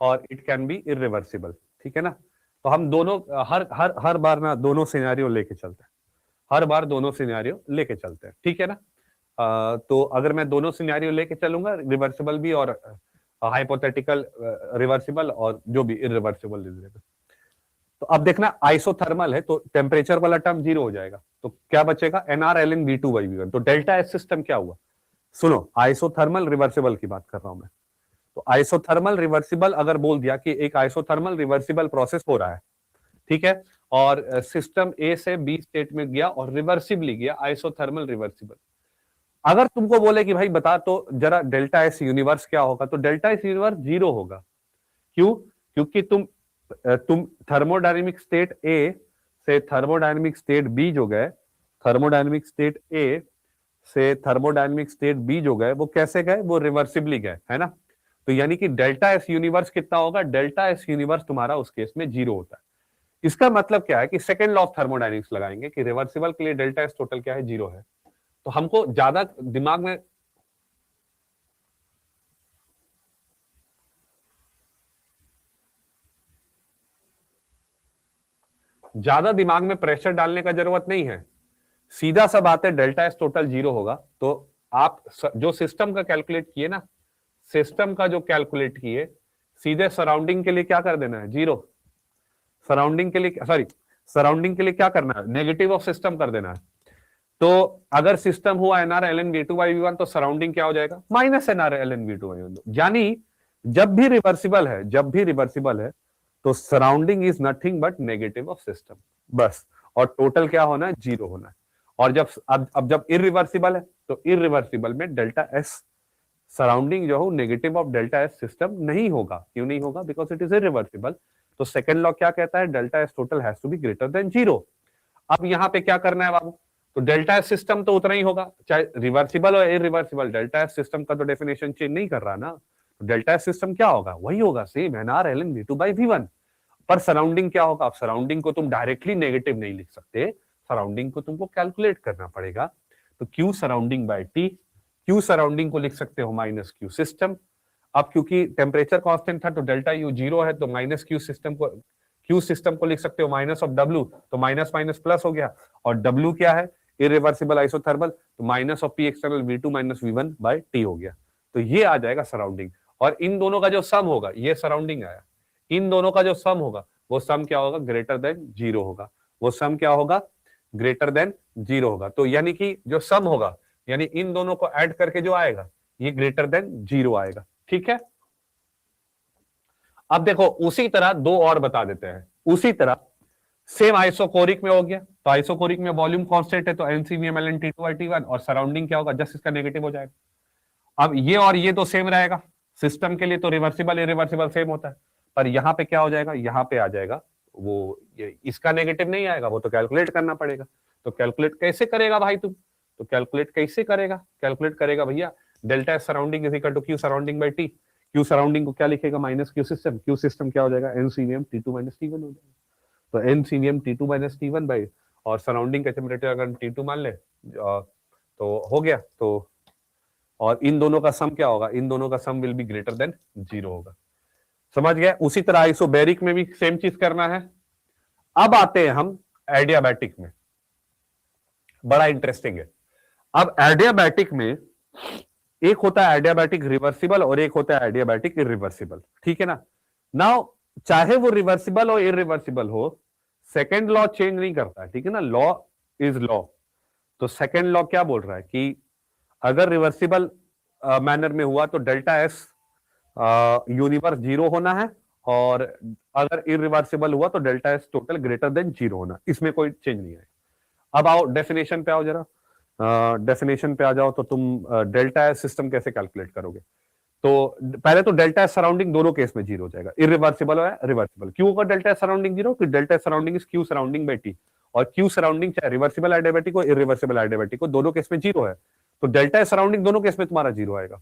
और इट कैन बी इरिवर्सिबल, ठीक है ना। तो हम दोनों हर बार ना दोनों सिनेरियो लेके चलते हैं, हर बार दोनों सिनेरियो लेके चलते हैं, ठीक है ना। तो अगर मैं दोनों सिनेरियो लेके चलूंगा, रिवर्सिबल भी और हाइपोथेटिकल रिवर्सिबल और जो भी इरिवर्सिबल, तो अब देखना आइसोथर्मल है तो टेम्परेचर वाला टर्म 0 हो जाएगा, तो क्या बचेगा NR ln V2 by V1। तो डेल्टा एस सिस्टम क्या हुआ, सुनो आइसोथर्मल रिवर्सिबल की बात कर रहा हूं मैं। तो आइसोथर्मल रिवर्सिबल अगर बोल दिया कि एक आइसोथर्मल रिवर्सिबल प्रोसेस हो रहा है, ठीक है, और सिस्टम ए से बी स्टेट में गया और रिवर्सिबली गया, आइसोथर्मल रिवर्सिबल। अगर तुमको बोले कि भाई बता तो जरा डेल्टा एस यूनिवर्स क्या होगा, तो डेल्टा एस यूनिवर्स 0 होगा। क्यों, क्योंकि तुम थर्मोडायनेमिक स्टेट ए से थर्मोडायनेमिक स्टेट बी जो गए, थर्मोडायनेमिक स्टेट ए से थर्मोडायनेमिक स्टेट बी जो गए वो कैसे गए, वो रिवर्सिबली गए, है ना। तो यानी कि डेल्टा एस यूनिवर्स कितना होगा, डेल्टा एस यूनिवर्स तुम्हारा उस केस में 0 होता है। इसका मतलब क्या है कि सेकेंड लॉ ऑफ थर्मोडायनेमिक्स लगाएंगे कि रिवर्सिबल के लिए डेल्टा एस टोटल क्या है, 0 है। तो हमको ज्यादा दिमाग में प्रेशर डालने का जरूरत नहीं है, सीधा सा बात है डेल्टा एस टोटल 0 होगा। तो आप जो सिस्टम का कैलकुलेट किए ना, सिस्टम का जो कैलकुलेट किए, सीधे सराउंडिंग के लिए क्या कर देना है, 0। सराउंडिंग के लिए सराउंडिंग के लिए क्या करना है, नेगेटिव ऑफ सिस्टम कर देना है। तो अगर सिस्टम हुआ NR ln V2 by V1 तो सराउंडिंग क्या हो जाएगा, minus NR ln V2 by V1। यानी जब भी रिवर्सिबल है तो surrounding is nothing but negative of system, बस। और टोटल क्या होना है, 0 होना है। और जब इरिवर्सिबल है तो इरिवर्सिबल में डेल्टा एस सराउंडिंग जो हो negative of delta S system नहीं होगा। क्यों नहीं होगा, बिकॉज इट इज इरिवर्सिबल। तो सेकंड लॉ क्या कहता है, delta S total has to be greater than 0। अब यहां पे क्या करना है बाबू, तो डेल्टा एस सिस्टम तो उतना ही होगा, चाहे रिवर्सिबल और इरिवर्सिबल। डेल्टा एस सिस्टम का तो डेफिनेशन चेंज नहीं कर रहा ना, तो डेल्टा एस सिस्टम क्या होगा, वही होगा, same NR ln V2 by V1। पर सराउंडिंग क्या होगा, अब सराउंडिंग को तुम डायरेक्टली नेगेटिव नहीं लिख सकते, सराउंडिंग को तुमको कैलकुलेट करना पड़ेगा। तो Q surrounding by T, Q surrounding को लिख सकते हो माइनस क्यू सिस्टम। अब क्योंकि टेम्परेचर कांस्टेंट था तो डेल्टा यू जीरो है, तो माइनस क्यू सिस्टम को, क्यू सिस्टम को लिख सकते हो माइनस ऑफ डब्ल्यू, तो माइनस माइनस प्लस हो गया। और डब्ल्यू क्या है, इरिवर्सिबल आइसोथर्मल, तो minus of P external V2 minus V1 by T हो गया। तो ये आ जाएगा सराउंडिंग, और इन दोनों का जो सम होगा, ये सराउंडिंग आया, इन दोनों का जो सम होगा वो सम क्या होगा, ग्रेटर देन जीरो होगा, वो सम क्या होगा, ग्रेटर देन जीरो होगा। तो यानी कि जो सम होगा, यानी इन दोनों को ऐड करके जो आएगा ये ग्रेटर देन जीरो आएगा, ठीक है। अब देखो उसी तरह दो और बता देते हैं, उसी तरह सेम आइसोकोरिक में हो गया, तो आइसोकोरिक में वॉल्यूम कांस्टेंट है तो NCVmLn T2/T1, और सराउंडिंग क्या होगा, जस्ट इसका नेगेटिव हो जाएगा। अब ये और ये तो सेम रहेगा, सिस्टम के लिए तो रिवर्सिबल इरिवर्सिबल सेम होता है, पर यहां पे क्या हो जाएगा, यहां पे आ जाएगा वो इसका नेगेटिव नहीं आएगा, वो तो कैलकुलेट करना पड़ेगा। तो कैलकुलेट कैसे करेगा भाई तुम, तो कैलकुलेट कैसे करेगा, कैलकुलेट करेगा भैया delta S surrounding is equal to Q surrounding by T. Q surrounding को क्या लिखेगा, minus Q system, Q system क्या हो जाएगा, NCVm T2 माइनस T1 हो जाएगा। तो NCVm T2 minus T1 by, और सराउंडिंग का टेम्परेचर अगर T2 मान ले तो हो गया। तो और इन दोनों का सम क्या होगा, इन दोनों का sum will be greater than zero होगा, समझ गया। उसी तरह आइसोबैरिक में भी सेम चीज करना है। अब आते हैं हम एडियाबैटिक में, बड़ा इंटरेस्टिंग है। अब एडियाबैटिक में एक होता है एडियाबैटिक रिवर्सिबल और एक होता है एडियाबैटिक इरिवर्सिबल, ठीक है ना। नाउ चाहे वो रिवर्सिबल हो इरिवर्सिबल हो, सेकेंड लॉ चेंज नहीं करता है, ठीक है ना, लॉ इज लॉ। तो सेकेंड लॉ क्या बोल रहा है कि अगर रिवर्सिबल मैनर में हुआ तो डेल्टा एस यूनिवर्स जीरो होना है, और अगर इरिवर्सिबल हुआ तो delta S total greater than zero होना, इसमें कोई चेंज नहीं है। अब आओ डेफिनेशन पे आओ जरा, डेफिनेशन पे आ जाओ, तो तुम डेल्टा एस सिस्टम कैसे कैलकुलेट करोगे। तो पहले तो डेल्टा एस सराउंडिंग दोनों केस में जीरो हो जाएगा, इरिवर्सिबल है रिवर्सिबल। क्यों होगा डेल्टा एस सराउंडिंग जीरो, कि delta S surrounding is Q surrounding by T, और क्यू सराउंडिंग चाहे रिवर्सिबल एडियाबैटिक हो इरिवर्सिबल एडियाबैटिक हो, दोनों केस में जीरो है, तो डेल्टा एस सराउंडिंग दोनों केस में तुम्हारा जीरो आएगा।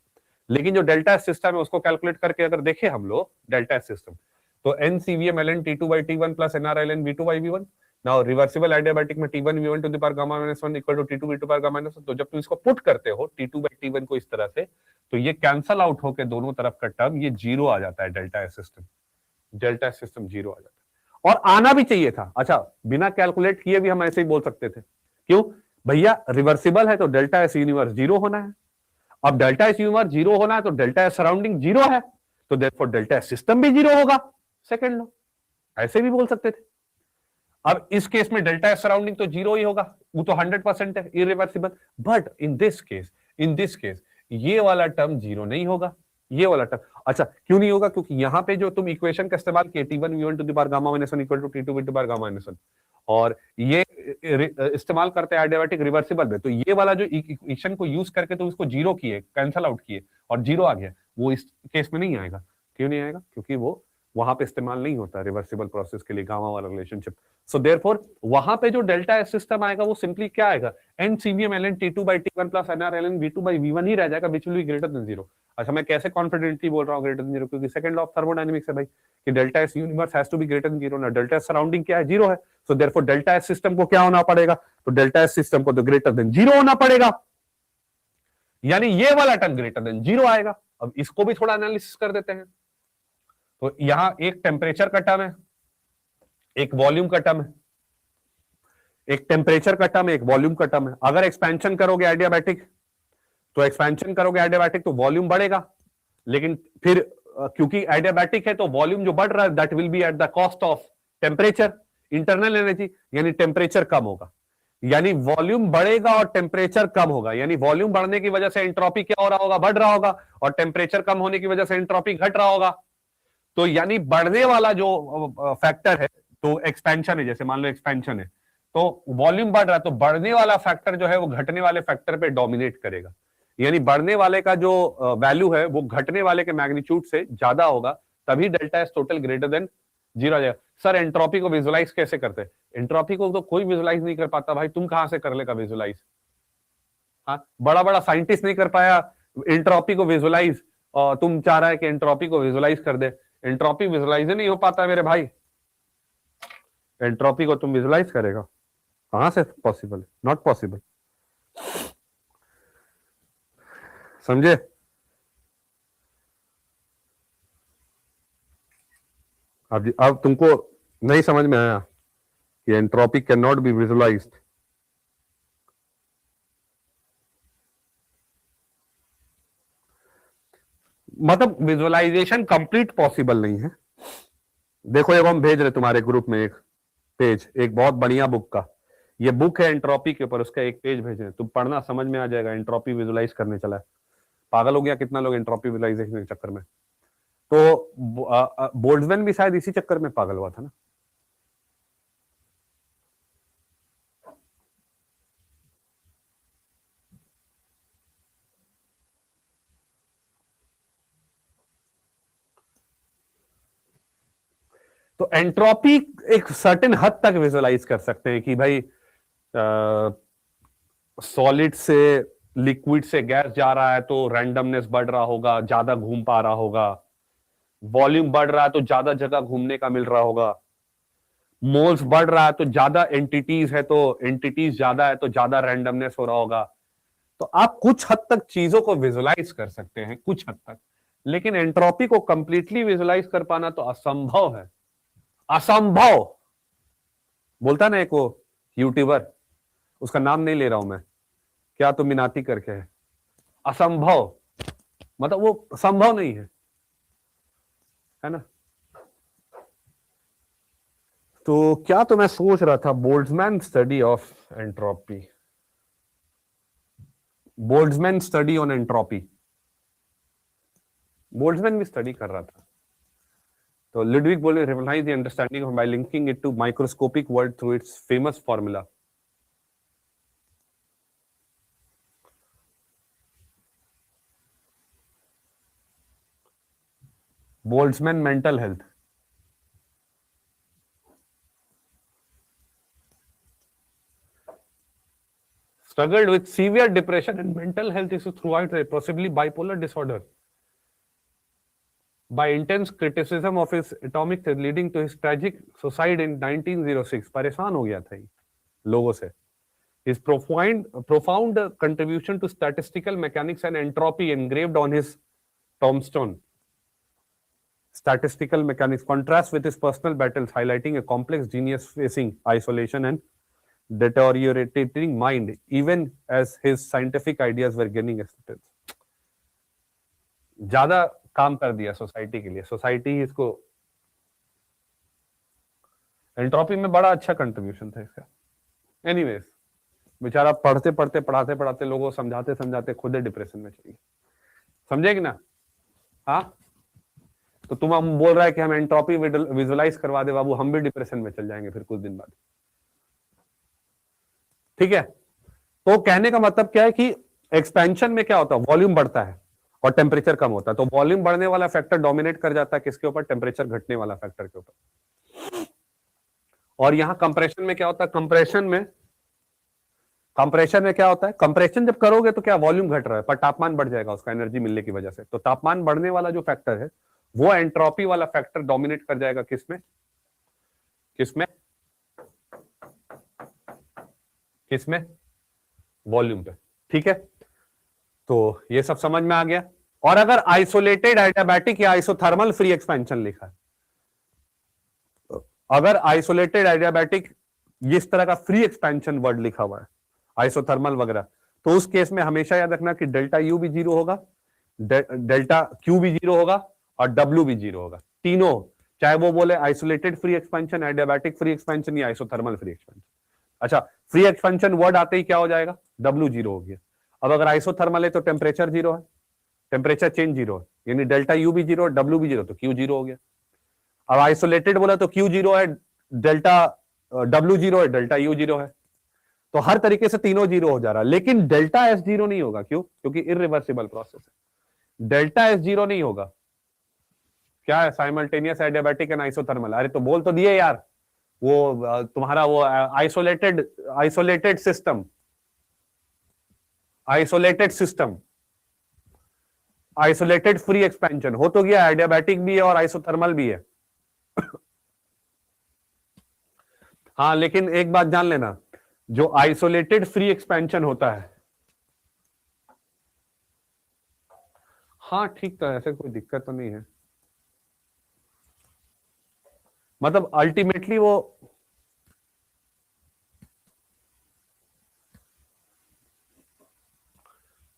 लेकिन जो डेल्टा एस सिस्टम है उसको कैलकुलेट करके अगर देखें हम लोग डेल्टा एस सिस्टम, तो NCVmLn T2/T1 plus NRln V2/V1। Now reversible adiabatic में T1 V1 to the power gamma minus 1 equal to T2 V2 power gamma minus 1। तो जब तुम इसको पुट करते हो T2/T1 को इस तरह से, तो ये कैंसल आउट होकर दोनों तरफ का टर्म ये जीरो आ जाता है, delta S system, delta S system zero आ जाता है। और आना भी चाहिए था, अच्छा बिना कैलकुलेट किए भी हम ऐसे ही बोल सकते थे, क्यों भैया, रिवर्सिबल है तो डेल्टा एस यूनिवर्स जीरो होना है। अब डेल्टा एस यूनिवर्स जीरो होना है तो डेल्टा एस सराउंडिंग जीरो है, तो देयरफॉर डेल्टा एस सिस्टम भी जीरो होगा, सेकंड लॉ, ऐसे भी बोल सकते थे। अब इस केस में डेल्टा एस सराउंडिंग तो जीरो ही होगा, वो तो 100% है irreversible. But in this case ये वाला टर्म जीरो नहीं होगा, ये वाला टर्म। अच्छा क्यों नहीं होगा, क्योंकि यहां पे जो तुम इक्वेशन का इस्तेमाल किए T1 V1 to the power gamma minus 1 equal to T2 V2 power gamma minus 1, और ये इस्तेमाल करते हैं एडियाबैटिक रिवर्सिबल में, तो ये वाला जो इक्वेशन को यूज करके तुम इसको जीरो किए, कैंसल आउट किए और जीरो आ गया, वो इस केस में नहीं आएगा। क्यों नहीं आएगा, क्योंकि वो वहां पे इस्तेमाल नहीं होता रिवर्सिबल प्रोसेस के लिए गामा वाला रिलेशनशिप। सो देयरफॉर वहां पे जो डेल्टा एस सिस्टम आएगा वो सिंपली क्या आएगा, NCVmLn T2/T1 plus NRln V2/V1 ही रह जाएगा, which will be greater than zero. अच्छा मैं कैसे कॉन्फिडेंटली बोल रहा हूँ ग्रेटर देन जीरो, क्योंकि सेकंड लॉ ऑफ थर्मोडायनेमिक्स है भाई कि delta S universe has to be greater than zero, ना डेल्टा एस सराउंडिंग क्या है, जीरो है। So therefore delta S system को क्या होना पड़ेगा, तो डेल्टा एस सिस्टम को तो ग्रेटर देन जीरो होना पड़ेगा, यानी ये वाला टर्म ग्रेटर देन जीरो आएगा। अब इसको भी थोड़ा एनालिसिस कर देते हैं। तो यहां एक टेम्परेचर का टर्म है, एक वॉल्यूम का टर्म है, एक टेम्परेचर का टर्म है, एक वॉल्यूम का टर्म है। अगर एक्सपेंशन करोगे एडियाबैटिक, तो एक्सपेंशन करोगे एडियाबैटिक तो वॉल्यूम बढ़ेगा, लेकिन फिर क्योंकि एडियाबैटिक है तो वॉल्यूम जो बढ़ रहा है that will be at the cost of temperature, internal energy, यानी टेम्परेचर कम होगा, यानी वॉल्यूम बढ़ेगा और टेम्परेचर कम होगा, यानी वॉल्यूम बढ़ने की वजह से एंट्रोपी क्या हो रहा होगा, बढ़ रहा होगा, और टेम्परेचर कम होने की वजह से एंट्रोपी घट रहा होगा। तो यानी बढ़ने वाला जो फैक्टर है तो एक्सपेंशन है, जैसे मान लो एक्सपेंशन है तो वॉल्यूम बढ़ रहा है, तो बढ़ने वाला फैक्टर जो है वो घटने वाले फैक्टर पे डोमिनेट करेगा, यानी बढ़ने वाले का जो वैल्यू है वो घटने वाले के मैग्नीट्यूड से ज्यादा होगा, तभी delta S total greater than zero आ जाएगा। सर एंट्रोपी को विजुलाइज कैसे करते हैं, एंट्रोपी को तो कोई विजुलाइज नहीं कर पाता भाई, तुम कहां से कर लेगा विजुलाइज, हाँ बड़ा बड़ा साइंटिस्ट नहीं कर पाया एंट्रोपी को विजुलाइज, और तुम चाह रहा है कि एंट्रोपी को विजुलाइज कर दे, एंट्रोपी विजुलाइज नहीं हो पाता मेरे भाई, एंट्रोपी को तुम विजुलाइज करेगा, कहां से पॉसिबल, नॉट पॉसिबल। समझे? अब तुमको नहीं समझ में आया कि entropy can not be visualised. मतलब विजुअलाइजेशन कंप्लीट पॉसिबल नहीं है। देखो एक हम भेज रहे तुम्हारे ग्रुप में एक पेज, एक बहुत बढ़िया बुक का, ये बुक है एंट्रोपी के ऊपर, उसका एक पेज भेज रहे हैं, तुम पढ़ना, समझ में आ जाएगा। एंट्रोपी विजुलाइज करने चला है, पागल हो गया कितना लोग एंट्रोपी विजुलाइजेशन के चक्कर में। तो बोल्ट्जमैन भी शायद इसी चक्कर में पागल हुआ था ना। तो एंट्रोपी एक सर्टेन हद तक विजुअलाइज कर सकते हैं कि भाई सॉलिड से लिक्विड से गैस जा रहा है तो रैंडमनेस बढ़ रहा होगा, ज्यादा घूम पा रहा होगा। वॉल्यूम बढ़ रहा है तो ज्यादा जगह घूमने का मिल रहा होगा। मोल्स बढ़ रहा है तो ज्यादा एंटिटीज है, तो एंटिटीज ज्यादा है तो ज्यादा रैंडमनेस हो रहा होगा। तो आप कुछ हद तक चीजों को विजुलाइज कर सकते हैं, कुछ हद तक, लेकिन एंट्रोपी को कंप्लीटली विजुलाइज कर पाना तो असंभव है। असंभव बोलता ना एक वो यूट्यूबर, उसका नाम नहीं ले रहा हूं मैं, क्या तो मिनाती करके है, असंभव, मतलब वो संभव नहीं है ना। तो क्या तो मैं सोच रहा था, Boltzmann study of entropy, Boltzmann study on entropy, Boltzmann भी स्टडी कर रहा था। तो लुडविग बोले revolutionize the understanding by linking it to microscopic world through its famous formula. Boltzmann mental health, struggled with severe depression and mental health issues throughout life, possibly bipolar disorder. By intense criticism of his atomic theory, leading to his tragic suicide in 1906. परेशान हो गया था ये लोगों से। His profound contribution to statistical mechanics and entropy engraved on his tombstone. Statistical mechanics contrasts with his personal battles, highlighting a complex genius facing isolation and deteriorating mind, even as his scientific ideas were gaining acceptance. ज्यादा काम कर दिया सोसाइटी के लिए, सोसाइटी ही इसको, एंट्रोपी में बड़ा अच्छा कंट्रीब्यूशन था इसका। एनीवेज, बेचारा पढ़ते पढ़ते पढ़ाते पढ़ाते लोगों को समझाते समझाते खुद ही डिप्रेशन में चली, समझे कि ना। हाँ, तो तुम हम बोल रहा है कि हम एंट्रोपी विजुअलाइज करवा दे बाबू, हम भी डिप्रेशन में चल जाएंगे फिर कुछ दिन बाद। ठीक है, तो कहने का मतलब क्या है कि एक्सपेंशन में क्या होता है, वॉल्यूम बढ़ता है और टेम्परेचर कम होता है। तो वॉल्यूम बढ़ने वाला फैक्टर डोमिनेट कर जाता है किसके ऊपर, टेम्परेचर घटने वाला फैक्टर के ऊपर। और यहां कंप्रेशन में क्या होता है, कंप्रेशन में क्या होता है, कंप्रेशन जब करोगे तो क्या वॉल्यूम घट रहा है पर तापमान बढ़ जाएगा उसका एनर्जी मिलने की वजह से। तो तापमान बढ़ने वाला जो फैक्टर है वो एंट्रोपी वाला फैक्टर डोमिनेट कर जाएगा किसमें, किसमें किसमें, वॉल्यूम पे। ठीक है, तो ये सब समझ में आ गया। और अगर आइसोलेटेड एडियाबैटिक या आइसोथर्मल फ्री एक्सपेंशन लिखा है, अगर आइसोलेटेड एडियाबैटिक इस तरह का फ्री एक्सपेंशन वर्ड लिखा हुआ है, आइसोथर्मल वगैरह, तो उस केस में हमेशा याद रखना कि डेल्टा यू भी 0 होगा, डेल्टा क्यू भी 0 होगा और डब्ल्यू भी 0 होगा। तीनों, चाहे वो बोले isolated free expansion, adiabatic free expansion या आइसोथर्मल फ्री एक्सपेंशन। अच्छा, फ्री एक्सपेंशन वर्ड आते ही क्या हो जाएगा, डब्ल्यू 0 हो गया। अब अगर आइसोथर्मल है तो टेम्परेचर 0 है, टेम्परेचर चेंज 0 है, यानी डेल्टा यू भी 0 डब्ल्यू भी 0, तो क्यू 0 हो गया। अब आइसोलेटेड बोला तो क्यू 0 है, डेल्टा डब्ल्यू 0 है, डेल्टा यू 0 है। तो हर तरीके से तीनों 0 हो जा रहा है, लेकिन डेल्टा एस 0 नहीं होगा। क्यों? क्योंकि इरिवर्सिबल प्रोसेस है, डेल्टा एस 0 नहीं होगा। क्या है, साइमल्टेनियस एडियाबैटिक एंड आइसोथर्मल। अरे तो बोल तो दिए यार, वो तुम्हारा वो isolated system, isolated free expansion हो तो गया, एडियाबैटिक भी है और आइसोथर्मल भी है। हाँ, लेकिन एक बात जान लेना, जो आइसोलेटेड फ्री एक्सपेंशन होता है, हाँ ठीक, तो ऐसे कोई दिक्कत तो नहीं है, मतलब अल्टीमेटली वो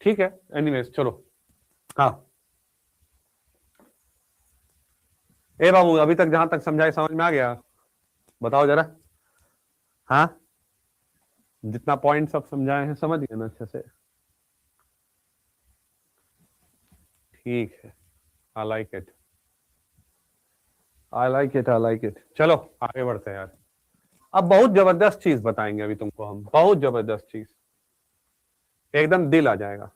ठीक है। एनीवेज चलो। हाँ, ए बाबू, अभी तक जहां तक समझाए समझ में आ गया? बताओ जरा। हाँ, जितना पॉइंट सब समझाए हैं समझ गए ना अच्छे से? ठीक है, I like it, I like it, I like it. चलो आगे बढ़ते हैं यार। अब बहुत जबरदस्त चीज बताएंगे अभी तुमको हम, बहुत जबरदस्त चीज, एकदम दिल आ जाएगा।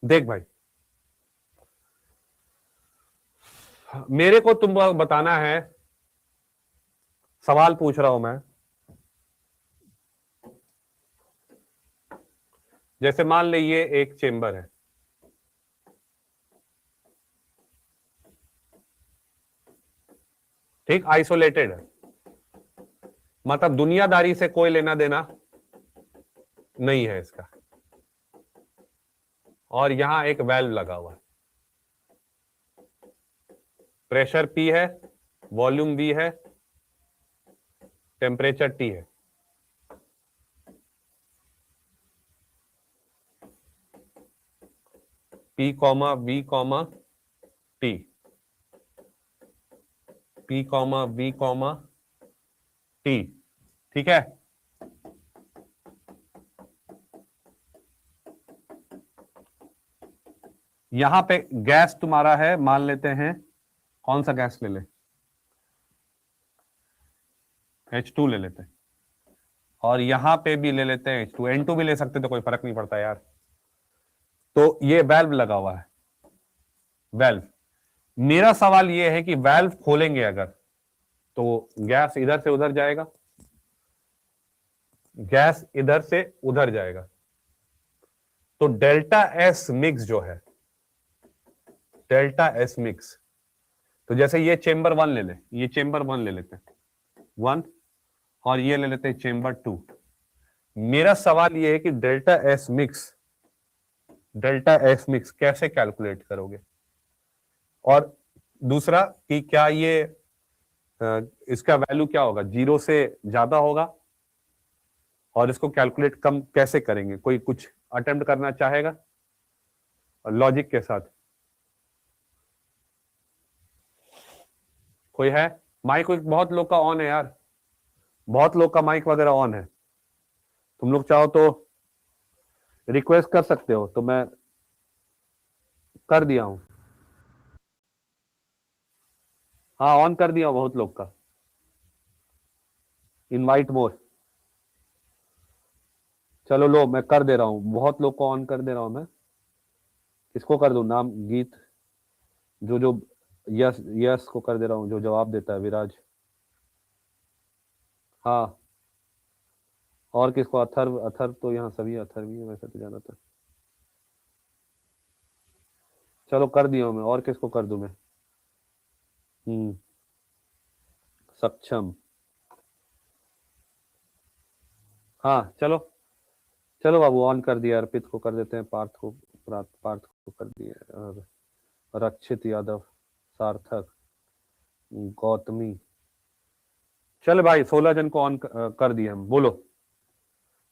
देख भाई, मेरे को तुम बताना है, सवाल पूछ रहा हूं मैं। जैसे मान ले ये एक चेंबर है, ठीक, आइसोलेटेड है, मतलब दुनियादारी से कोई लेना देना नहीं है इसका, और यहां एक वेल्व लगा हुआ है, प्रेशर P है, वॉल्यूम V है, टेम्परेचर T है। P comma V comma T, P comma V comma T, ठीक है। यहां पे गैस तुम्हारा है, मान लेते हैं, कौन सा गैस ले ले, H2 ले लेते हैं, और यहां पे भी ले लेते हैं H2, N2 भी ले सकते तो कोई फर्क नहीं पड़ता यार। तो ये वेल्व लगा हुआ है, वेल्व। मेरा सवाल ये है कि वेल्व खोलेंगे अगर, तो गैस इधर से उधर जाएगा, गैस इधर से उधर जाएगा, तो डेल्टा एस मिक्स जो है, डेल्टा एस मिक्स, तो जैसे ये चेंबर 1 ले ले, ये चेंबर 1 ले लेते हैं 1, और ये ले लेते हैं चेंबर 2। मेरा सवाल ये है कि delta S mix, delta S mix कैसे कैलकुलेट करोगे, और दूसरा कि क्या ये इसका वैल्यू क्या होगा, 0 से ज्यादा होगा, और इसको कैलकुलेट कम कैसे करेंगे? कोई कुछ अटेम्प्ट करना चाहेगा लॉजिक के साथ? कोई है? माइक बहुत लोग का ऑन है यार, बहुत लोग का माइक वगैरह ऑन है, तुम लोग चाहो तो रिक्वेस्ट कर सकते हो, तो मैं कर दिया हूं। हाँ, ऑन कर दिया बहुत लोग का, इनवाइट मोर। चलो लो, मैं कर दे रहा हूं, बहुत लोग को ऑन कर दे रहा हूं मैं। किसको कर दूं नाम? गीत, जो जो यस यस को कर दे रहा हूं, जो जवाब देता है, विराज। हाँ, और किसको? अथर्व, अथर्व तो यहाँ सभी अथर्व ही है वैसे तो ज्यादातर। चलो कर दिया हूं मैं, और किसको कर दूं मैं? सक्षम। हाँ चलो, चलो बाबू ऑन कर दिया, अर्पित को कर देते हैं, पार्थ को, पार्थ को कर दिया, और रक्षित यादव, सार्थक, गौतमी। चल भाई 16 जन को ऑन कर दिए हम। बोलो।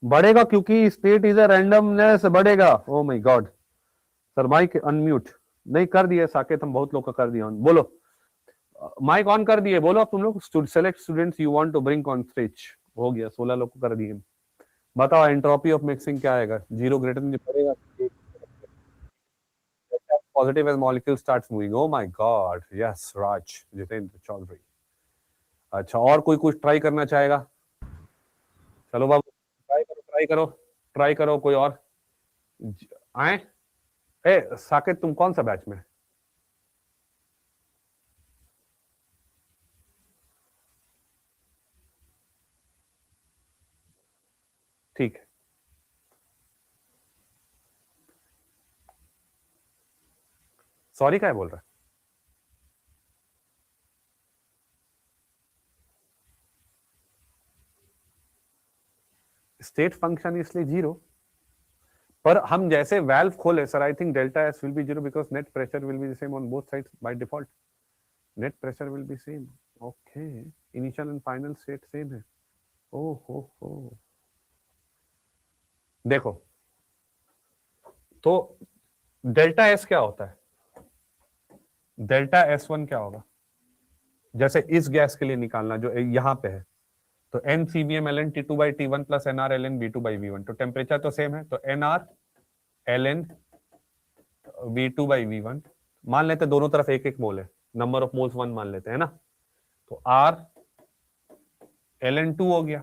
बढ़ेगा क्योंकि स्टेट इज अ रैंडमनेस, बढ़ेगा। Oh my God, sir mic unmute नहीं कर दिए साकेत, हम बहुत लोग का कर दिया। बोलो, माइक ऑन कर दिए, बोलो अब तुम लोग। Select students you want to bring on stage. हो गया, 16 लोग को कर दिए। बताओ एंट्रोपी ऑफ मिक्सिंग क्या आएगा? 0 ग्रेटर देन बढ़ेगा। Positive as molecule starts moving. Oh my god, yes Raj Jitendra Chaudhary. अच्छा, और कोई कुछ ट्राई करना चाहेगा? चलो बाबू, ट्राई करो, ट्राई करो, ट्राई करो, कोई और आए। ए साकेत, तुम कौन सा बैच में? ठीक है, सॉरी क्या बोल रहा है? स्टेट फंक्शन इसलिए जीरो, पर हम जैसे वाल्व खोले sir, I think delta S will be zero because net pressure will be the same on both sides by default, net pressure will be same. Okay, initial and final state same है। हो देखो, तो डेल्टा एस क्या होता है, डेल्टा एस वन क्या होगा, जैसे इस गैस के लिए निकालना जो यहां पे है, तो N CVM L N T two by T one plus N R L N V two by V one, तो टेम्परेचर तो सेम है, तो N R L N V two by V one, मान लेते दोनों तरफ एक एक मोल है, नंबर ऑफ मोल्स वन मान लेते हैं ना, तो आर एल एन टू हो गया,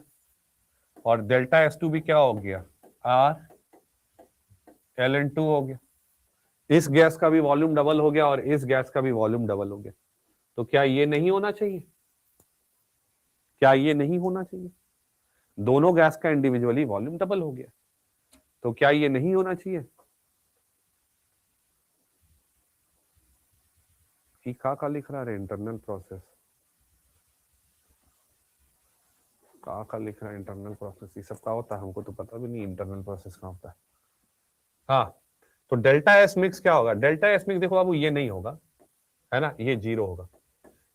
और डेल्टा एस टू भी क्या हो गया, आर एल एन टू हो गया। इस गैस का भी वॉल्यूम डबल हो गया और इस गैस का भी वॉल्यूम डबल हो गया, तो क्या ये नहीं होना चाहिए, क्या ये नहीं होना चाहिए, दोनों गैस का इंडिविजुअली वॉल्यूम डबल हो गया, तो क्या ये नहीं होना चाहिए। का लिख रहा है इंटरनल प्रोसेस, का लिख रहा है इंटरनल प्रोसेस, ये सब का होता है, हमको तो पता भी नहीं इंटरनल प्रोसेस का होता है। हाँ, तो डेल्टा एस मिक्स क्या होगा, डेल्टा एस मिक्स देखो बाबू ये नहीं होगा, है ना, ये जीरो होगा।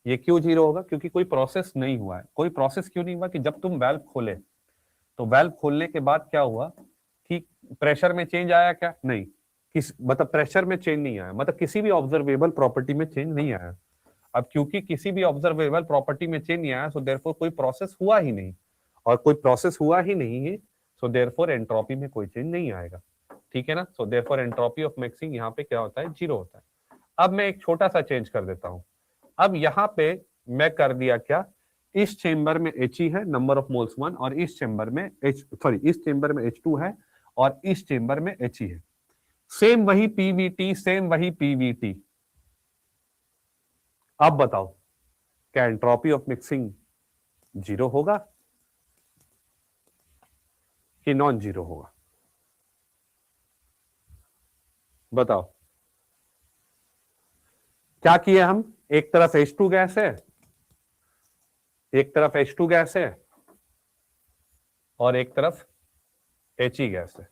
ये क्यों जीरो होगा, क्योंकि कोई प्रोसेस नहीं हुआ है। कोई प्रोसेस क्यों नहीं हुआ, कि जब तुम वाल्व खोले, तो वाल्व खोलने के बाद क्या हुआ कि प्रेशर में चेंज आया क्या, नहीं, मतलब प्रेशर में चेंज नहीं आया, मतलब किसी भी ऑब्जर्वेबल प्रॉपर्टी में चेंज नहीं आया। अब क्योंकि किसी भी ऑब्जर्वेबल प्रॉपर्टी में चेंज नहीं आया, सो देयरफॉर कोई प्रोसेस हुआ ही नहीं, और कोई प्रोसेस हुआ ही नहीं है, सो देयरफॉर एंट्रोपी में कोई चेंज नहीं आएगा, ठीक है ना। So therefore entropy of mixing यहाँ पे क्या होता है, जीरो होता है। अब मैं एक छोटा सा चेंज कर देता हूं, अब यहाँ पे मैं कर दिया क्या, इस चेंबर में He है, नंबर ऑफ मोल्स 1, और इस चेंबर में इस चेंबर में H2 है, और इस चेंबर में He है। सेम वही पीवीटी, सेम वही पीवीटी। अब बताओ क्या एंट्रोपी ऑफ मिक्सिंग जीरो होगा कि नॉन जीरो होगा, बताओ। क्या किए हम, एक तरफ H2 गैस है, एक तरफ H2 गैस है, और एक तरफ He गैस है,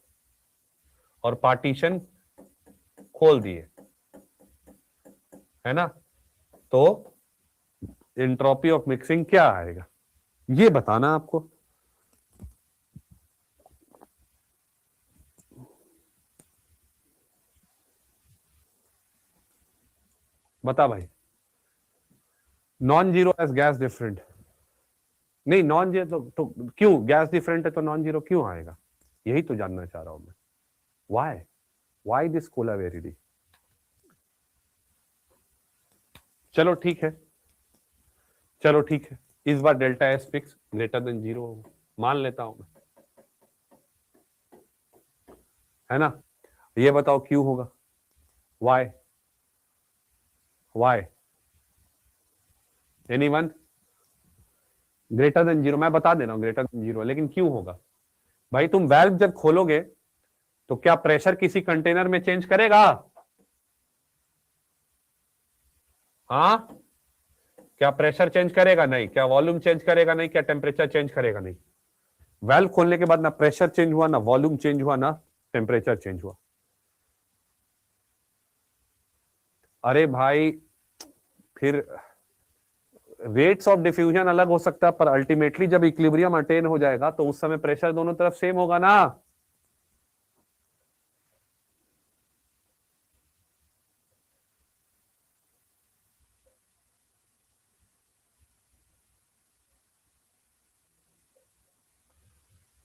और पार्टीशन खोल दिए, है ना। तो एंट्रोपी ऑफ मिक्सिंग क्या आएगा, ये बताना आपको। बता भाई, non zero as gas different, नहीं नॉन जीरो तो क्यों, गैस डिफरेंट है तो नॉन जीरो क्यों आएगा, यही तो जानना चाह रहा हूं मैं। वाई दिस कोलावेरिटी। चलो ठीक है, चलो ठीक है, इस बार delta S fix greater than zero मान लेता हूं मैं, है ना। ये बताओ क्यों होगा, why, anyone, greater than zero, मैं बता दे रहा हूं ग्रेटर देन जीरो, लेकिन क्यों होगा भाई, तुम वाल्व जब खोलोगे तो क्या प्रेशर किसी कंटेनर में चेंज करेगा, हाँ, क्या प्रेशर चेंज करेगा, नहीं, क्या वॉल्यूम चेंज करेगा, नहीं, क्या टेम्परेचर चेंज करेगा, नहीं। वाल्व खोलने के बाद ना प्रेशर चेंज हुआ, ना वॉल्यूम चेंज हुआ, ना टेम्परेचर चेंज हुआ। अरे भाई, फिर रेट्स ऑफ डिफ्यूजन अलग हो सकता है, पर अल्टीमेटली जब इक्विलिब्रियम अटेन हो जाएगा तो उस समय प्रेशर दोनों तरफ सेम होगा ना।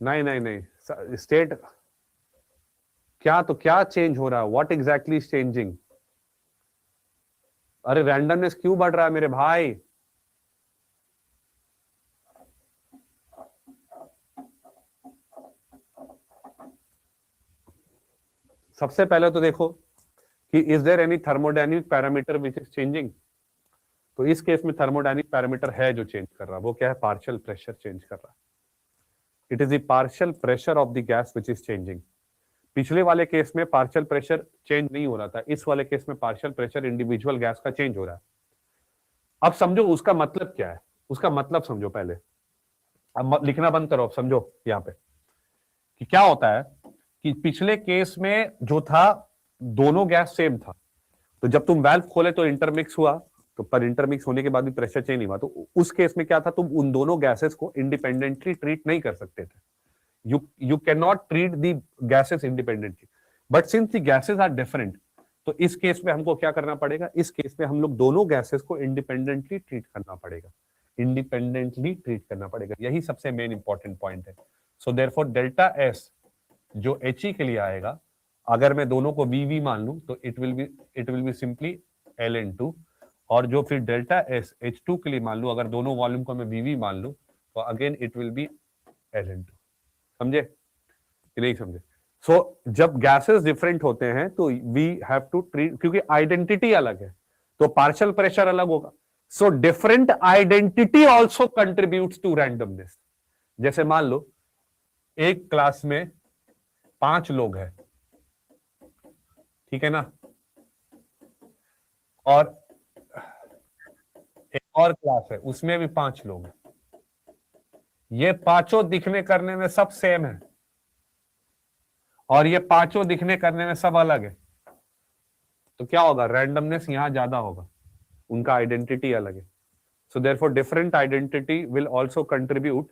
नहीं नहीं नहीं, स्टेट क्या, तो क्या चेंज हो रहा है, व्हाट एग्जैक्टली इज चेंजिंग। अरे रैंडमनेस क्यों बढ़ रहा है मेरे भाई, सबसे पहले तो देखो कि is there any thermodynamic parameter which is changing. तो इस केस में थर्मोडायनेमिक पैरामीटर है जो चेंज कर रहा है, वो क्या है, पार्शियल प्रेशर चेंज कर रहा है। It is the partial pressure of the gas which is changing. पिछले वाले केस में पार्शियल प्रेशर चेंज नहीं हो रहा था, इस वाले केस में पार्शियल प्रेशर इंडिविजुअल गैस का चेंज हो रहा है। अब समझो उसका मतलब क्या है, उसका मतलब समझो पहले, अब लिखना बंद करो, अब समझो यहाँ पे कि क्या होता है कि पिछले केस में जो था दोनों गैस सेम था, तो जब तुम वाल्व खोले तो इंटरमिक्स हुआ, तो पर इंटरमिक्स होने के बाद भी प्रेशर चेंज नहीं हुआ, तो उस केस में क्या था, तुम उन दोनों गैसेस को इंडिपेंडेंटली ट्रीट नहीं कर सकते थे। you cannot treat the gases independently, but since the gases are different, तो इस केस में हमको क्या करना पड़ेगा, इस केस में हम लोग दोनों गैसेस को इंडिपेंडेंटली ट्रीट करना पड़ेगा, इंडिपेंडेंटली ट्रीट करना पड़ेगा, यही सबसे मेन इंपॉर्टेंट पॉइंट है। सो देयरफॉर डेल्टा एस जो He के लिए आएगा, अगर मैं दोनों को VV मान लूं तो it will be simply Ln2, और जो फिर डेल्टा एस H2 के लिए मान लूं, अगर दोनों वॉल्यूम को मैं VV मान लूं तो again it will be Ln2। समझे कि नहीं समझे? सो जब गैसेस डिफरेंट होते हैं तो वी हैव टू ट्रीट, क्योंकि आइडेंटिटी अलग है तो पार्शियल प्रेशर अलग होगा। So different identity also contributes to randomness. जैसे मान लो एक क्लास में 5 लोग हैं, ठीक है ना, और एक और क्लास है उसमें भी 5 लोग हैं, ये पांचों दिखने करने में सब सेम है और ये पांचों दिखने करने में सब अलग है, तो क्या होगा, रैंडमनेस यहां ज्यादा होगा, उनका आइडेंटिटी अलग है। So therefore different identity will also contribute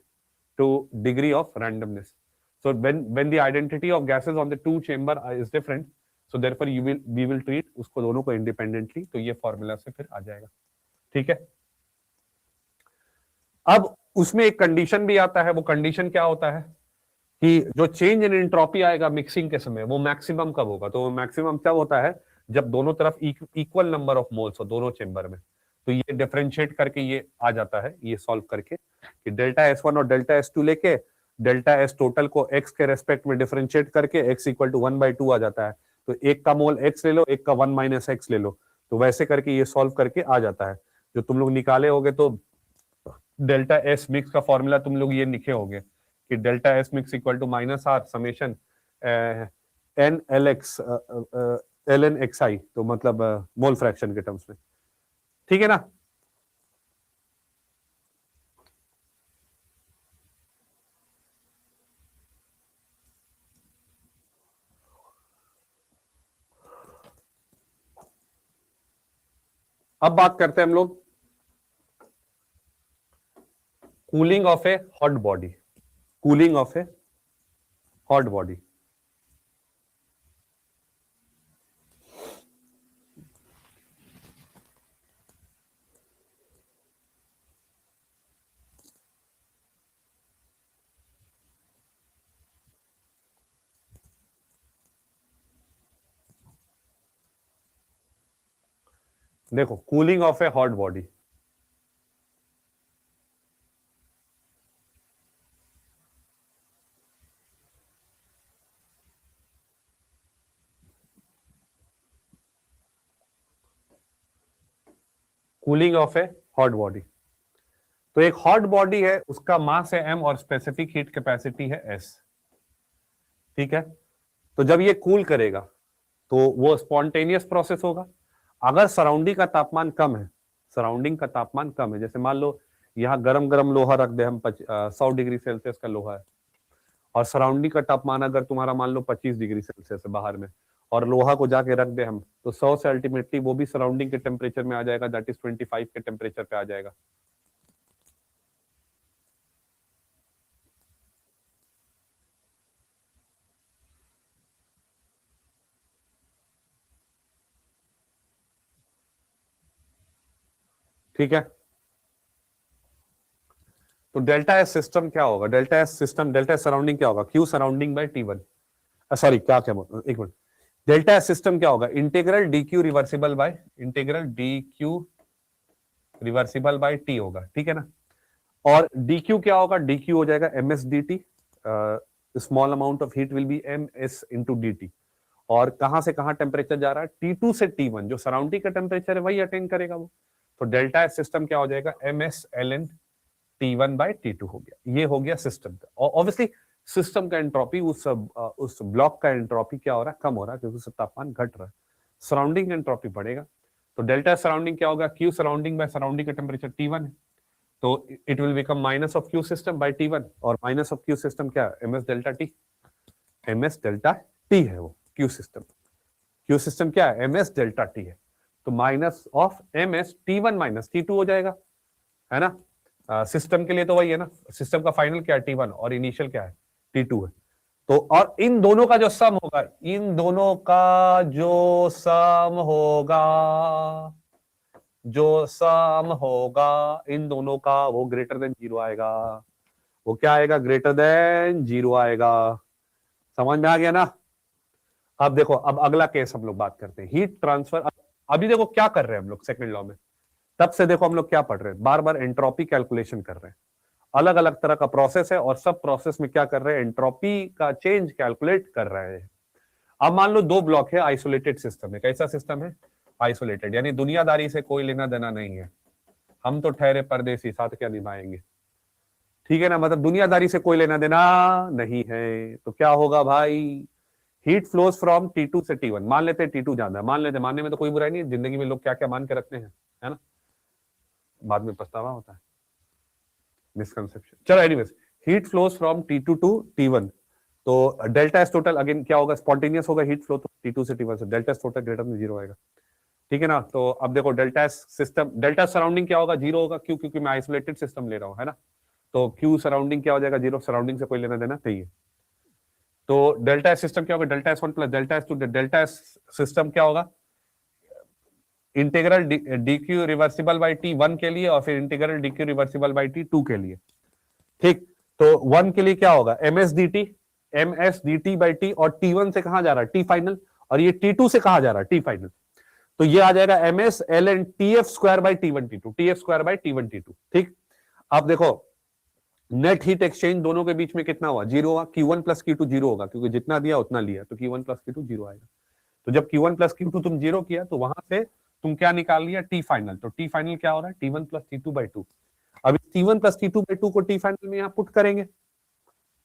to degree of randomness. So when the identity of gases on the two chamber is different, so therefore we will treat उसको दोनों को इंडिपेंडेंटली, तो ये फॉर्मूला से फिर आ जाएगा, ठीक है। अब उसमें एक कंडीशन भी आता है, वो कंडीशन क्या होता है कि जो चेंज इन एंट्रोपी आएगा मिक्सिंग के समय, वो मैक्सिमम कब होगा, तो मैक्सिमम तब होता है जब दोनों तरफ इक्वल नंबर ऑफ मोल्स हो दोनों चेंबर में। तो ये डिफरेंशिएट करके ये आ जाता है, ये सॉल्व करके कि डेल्टा S1 और डेल्टा S2 लेके डेल्टा S टोटल को x के रेस्पेक्ट में डिफरेंशिएट करके x इक्वल टू 1/2 आ जाता है। तो एक का मोल x ले लो, एक का 1 - x ले लो, तो वैसे करके ये सॉल्व करके आ जाता है। जो तुम लोग निकाले होगे तो डेल्टा S मिक्स का फॉर्मूला तुम लोग ये लिखे होंगे कि delta S mix equal to -r समेशन n lx ln xi, तो मतलब मोल फ्रैक्शन के टर्म्स में, ठीक है ना। अब बात करते हैं हम लोग cooling of a hot body, cooling of a hot body. देखो cooling of a hot body, cooling of a hot body, तो एक हॉट बॉडी है, उसका मास है m और स्पेसिफिक हीट कैपेसिटी है s, ठीक है। तो जब ये कूल करेगा तो वो स्पॉन्टेनियस प्रोसेस होगा। अगर सराउंडिंग का तापमान कम है, सराउंडिंग का तापमान कम है, जैसे मान लो यहाँ गरम गरम लोहा रख दे हम, 100 डिग्री सेल्सियस का लोहा है, और सराउंडिंग का तापमान अगर तुम्हारा मान लो 25 डिग्री सेल्सियस है बाहर में, और लोहा को जाके रख दे हम, तो 100 से अल्टीमेटली वो भी सराउंडिंग के टेम्परेचर में आ जाएगा, दैट इज 25 के टेम्परेचर पे आ जाएगा। ठीक है, तो डेल्टा एस सिस्टम क्या होगा, delta S system, delta S surrounding क्या होगा, Q surrounding bye T1, sorry क्या क्या एक मिनट, डेल्टा एस सिस्टम क्या होगा, integral D Q reversible by, integral D Q reversible by T होगा, ठीक है ना। और डी क्यू क्या होगा, डी क्यू हो जाएगा M S D T, small amount of heat will be M S into D T, और कहां से कहां टेम्परेचर जा रहा है, T2 से T1, जो सराउंडिंग का टेम्परेचर है वही अटेन करेगा वो। तो डेल्टा एस सिस्टम क्या हो जाएगा, M S L N T1/T2 हो गया, ये हो गया सिस्टम का। और ऑब्वियसली सिस्टम का एंट्रोपी, उस ब्लॉक का एंट्रोपी क्या हो रहा है, कम हो रहा है, क्योंकि उसका तापमान घट रहा है, सराउंडिंग एंट्रोपी बढ़ेगा। तो डेल्टा सराउंडिंग क्या होगा, क्यू सराउंडिंग बाय सराउंडिंग का टेम्परेचर T1 है, तो it will become minus of Q system by T1, और माइनस ऑफ क्यू सिस्टम क्या है, M S delta T. ms delta t है वो q सिस्टम। q सिस्टम क्या है? ms डेल्टा t है, तो minus of ms t1 minus t2 हो जाएगा, है ना। सिस्टम के लिए तो वही है ना, सिस्टम का फाइनल क्या है t1 और इनिशियल क्या है t2 है। तो और इन दोनों का जो सम होगा, इन दोनों का जो सम होगा, जो सम होगा इन दोनों का, वो ग्रेटर देन जीरो आएगा। वो क्या आएगा? ग्रेटर देन जीरो आएगा। समझ में आ गया ना। अब देखो, अब अगला केस हम लोग बात करते हैं, हीट ट्रांसफर। अभी देखो क्या कर रहे हैं हम लोग सेकंड लॉ में, तब से देखो हम लोग क्या पढ़ रहे हैं, बार बार एंट्रोपी कैलकुलेशन कर रहे हैं। अलग अलग तरह का प्रोसेस है और सब प्रोसेस में क्या कर रहे हैं? एंट्रोपी का चेंज कैलकुलेट कर रहे हैं। अब मान लो दो ब्लॉक है, आइसोलेटेड सिस्टम है। कैसा सिस्टम है? आइसोलेटेड, यानी दुनियादारी से कोई लेना देना नहीं है। हम तो ठहरे परदेसी, साथ क्या निभाएंगे, ठीक है ना। मतलब दुनियादारी से कोई लेना देना नहीं है। तो क्या होगा भाई? हीट फ्लोज फ्रॉम T2 से T1। मान लेते हैं T2 ज्यादा है, मान लेते, मानने में तो कोई बुराई नहीं है, जिंदगी में लोग क्या क्या मान के रखते हैं, है ना, बाद में पछतावा होता है, मिसकंसेप्शन। चलो anyways, heat flows from T2 to T1, तो डेल्टा एस टोटल अगेन क्या होगा? स्पॉन्टेनियस होगा हीट फ्लो, तो T2 से T1 से delta S total greater than zero आएगा, ठीक है ना। तो अब देखो delta S system, delta surrounding क्या होगा? जीरो होगा, क्यों? क्योंकि मैं आइसोलेटेड सिस्टम ले रहा हूं, है ना। तो क्यू सराउंडिंग क्या हो जाएगा? जीरो, सराउंडिंग से कोई लेना देना नहीं है। तो डेल्टा एस सिस्टम क्या होगा? Delta S one plus delta S two. Delta S system क्या होगा? Integral D Q reversible by T one के लिए और फिर integral D Q reversible by T two के लिए, ठीक। तो वन के लिए क्या होगा? M S D T by T, और टी वन से कहां जा रहा है? टी फाइनल, और ये टी टू से कहां जा रहा है? T final. तो ये आ जाएगा M S L N T F square by T one T two, T F square by T one T two, ठीक। अब देखो नेट हीट एक्सचेंज दोनों के बीच में कितना हुआ? जीरो हुआ। Q1 प्लस Q2 जीरो होगा, क्योंकि जितना दिया उतना लिया, तो Q1 प्लस Q2 जीरो आएगा। तो जब Q1 प्लस Q2 तुम जीरो किया, तो वहां से तुम क्या निकाल लिया? T final. तो टी फाइनल क्या हो रहा है? T1 plus T2 by two. अब T1 plus T2 by two को टी फाइनल में यहाँ पुट करेंगे,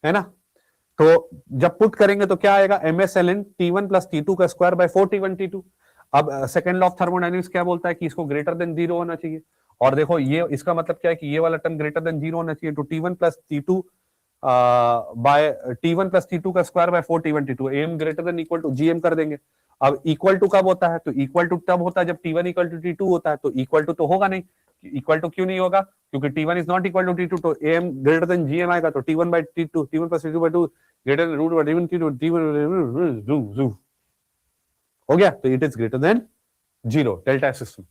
है ना। तो जब पुट करेंगे तो क्या आएगा? MSLN T1 प्लस T2 का स्क्वायर बाय 4 T1 T2। अब सेकंड लॉ ऑफ थर्मोडायनेमिक्स क्या बोलता है कि इसको ग्रेटर देन जीरो होना चाहिए। और देखो ये इसका मतलब क्या है कि ये वाला टर्म ग्रेटर देन जीरो होना चाहिए। तो T1 plus T2 bye T1 plus T2 का square by 4 T1 T2, M greater than equal to GM कर देंगे। अब इक्वल टू कब होता है? तो इक्वल टू तब होता है जब T1 इक्वल टू T2 होता है। तो इक्वल टू तो होगा नहीं, इक्वल टू क्यों नहीं होगा? क्योंकि T1 is not equal to T2, तो एम ग्रेटर देन GM आएगा। तो T1 by T2, T1 plus T2 by 2 greater than root T1 T2, T1 हो गया। तो it is greater than zero, delta system.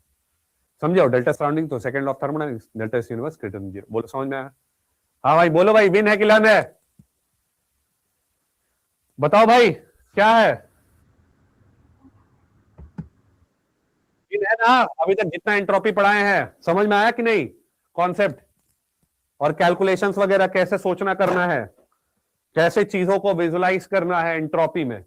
समझो डेल्टा सराउंडिंग, तो second law of thermodynamics, delta universe greater than zero. बोलो समझ में आया? हाँ भाई बोलो भाई, विन है कि लन है? बताओ भाई क्या है? विन है ना? अभी तक जितना एंट्रोपी पढ़ाए हैं समझ में आया कि नहीं कॉन्सेप्ट? और कैलकुलेशंस वगैरह कैसे सोचना करना है, कैसे चीजों को विजुलाइज करना है एंट्रोपी में।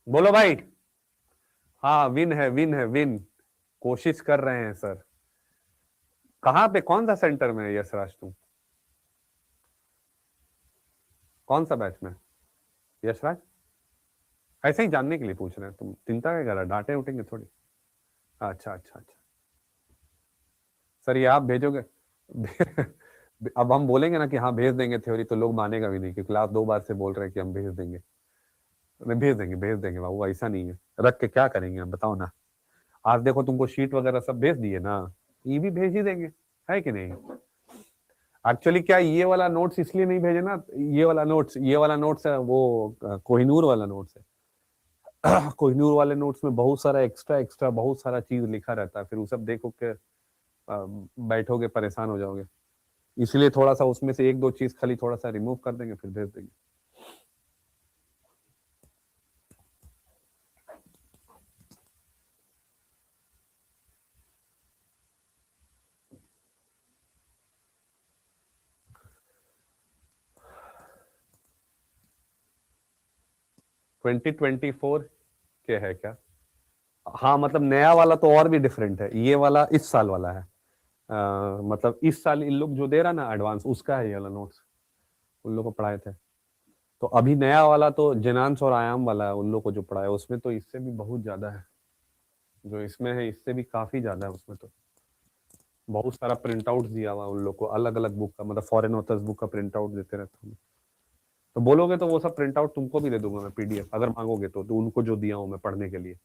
बोलो भाई। हाँ विन है, विन है, विन। कोशिश कर रहे हैं सर। कहां पे, कौन सा सेंटर में है यशराज तुम? कौन सा बैच में यशराज? ऐसे ही जानने के लिए पूछ रहे हैं, तुम चिंता क्या कर रहा, डांटे उठेंगे थोड़ी। अच्छा अच्छा अच्छा सर, ये आप भेजोगे? अब हम बोलेंगे ना कि हाँ भेज देंगे थ्योरी, तो लोग मानेगा भी नहीं, क्योंकि क्लास 2 बार से बोल रहे हैं कि हम भेज देंगे। नहीं भेज देंगे, भेज देंगे बाबू, ऐसा नहीं है। रख के क्या करेंगे हम, बताओ ना। आज देखो तुमको शीट वगैरह सब भेज दिए ना, ये भी भेज ही देंगे, है कि नहीं। एक्चुअली क्या ये वाला नोट्स इसलिए नहीं भेजे ना, ये वाला नोट्स है वो कोहिनूर वाला नोट्स है। कोहिनूर वाले नोट्स में बहुत सारा एक्स्ट्रा एक्स्ट्रा बहुत सारा चीज लिखा रहता है, फिर वो सब देखो के बैठोगे परेशान हो जाओगे। इसलिए थोड़ा सा उसमें से एक दो चीज खाली थोड़ा सा रिमूव कर देंगे, फिर भेज देंगे। ट्वेंटी 24 के है क्या? हाँ मतलब नया वाला तो और भी डिफरेंट है, ये वाला इस साल वाला है। मतलब इस साल इन लोग जो दे रहा ना एडवांस, उसका है ये वाला नोट्स, उन लोग को पढ़ाए थे। तो अभी नया वाला तो जेनांश और आयाम वाला है, उन लोग को जो पढ़ाया उसमें तो इससे भी बहुत ज्यादा है, जो इसमें है इससे भी काफी ज्यादा है उसमें तो। बहुत सारा प्रिंट आउट दिया हुआ उन लोग को, अलग अलग बुक का, मतलब फॉरेन ऑथर्स बुक का प्रिंट आउट देते रहते हैं। तो बोलोगे तो वो सब प्रिंट आउट तुमको भी दे दूंगा मैं, पीडीएफ, अगर मांगोगे तो उनको जो दिया हूं मैं पढ़ने के लिए।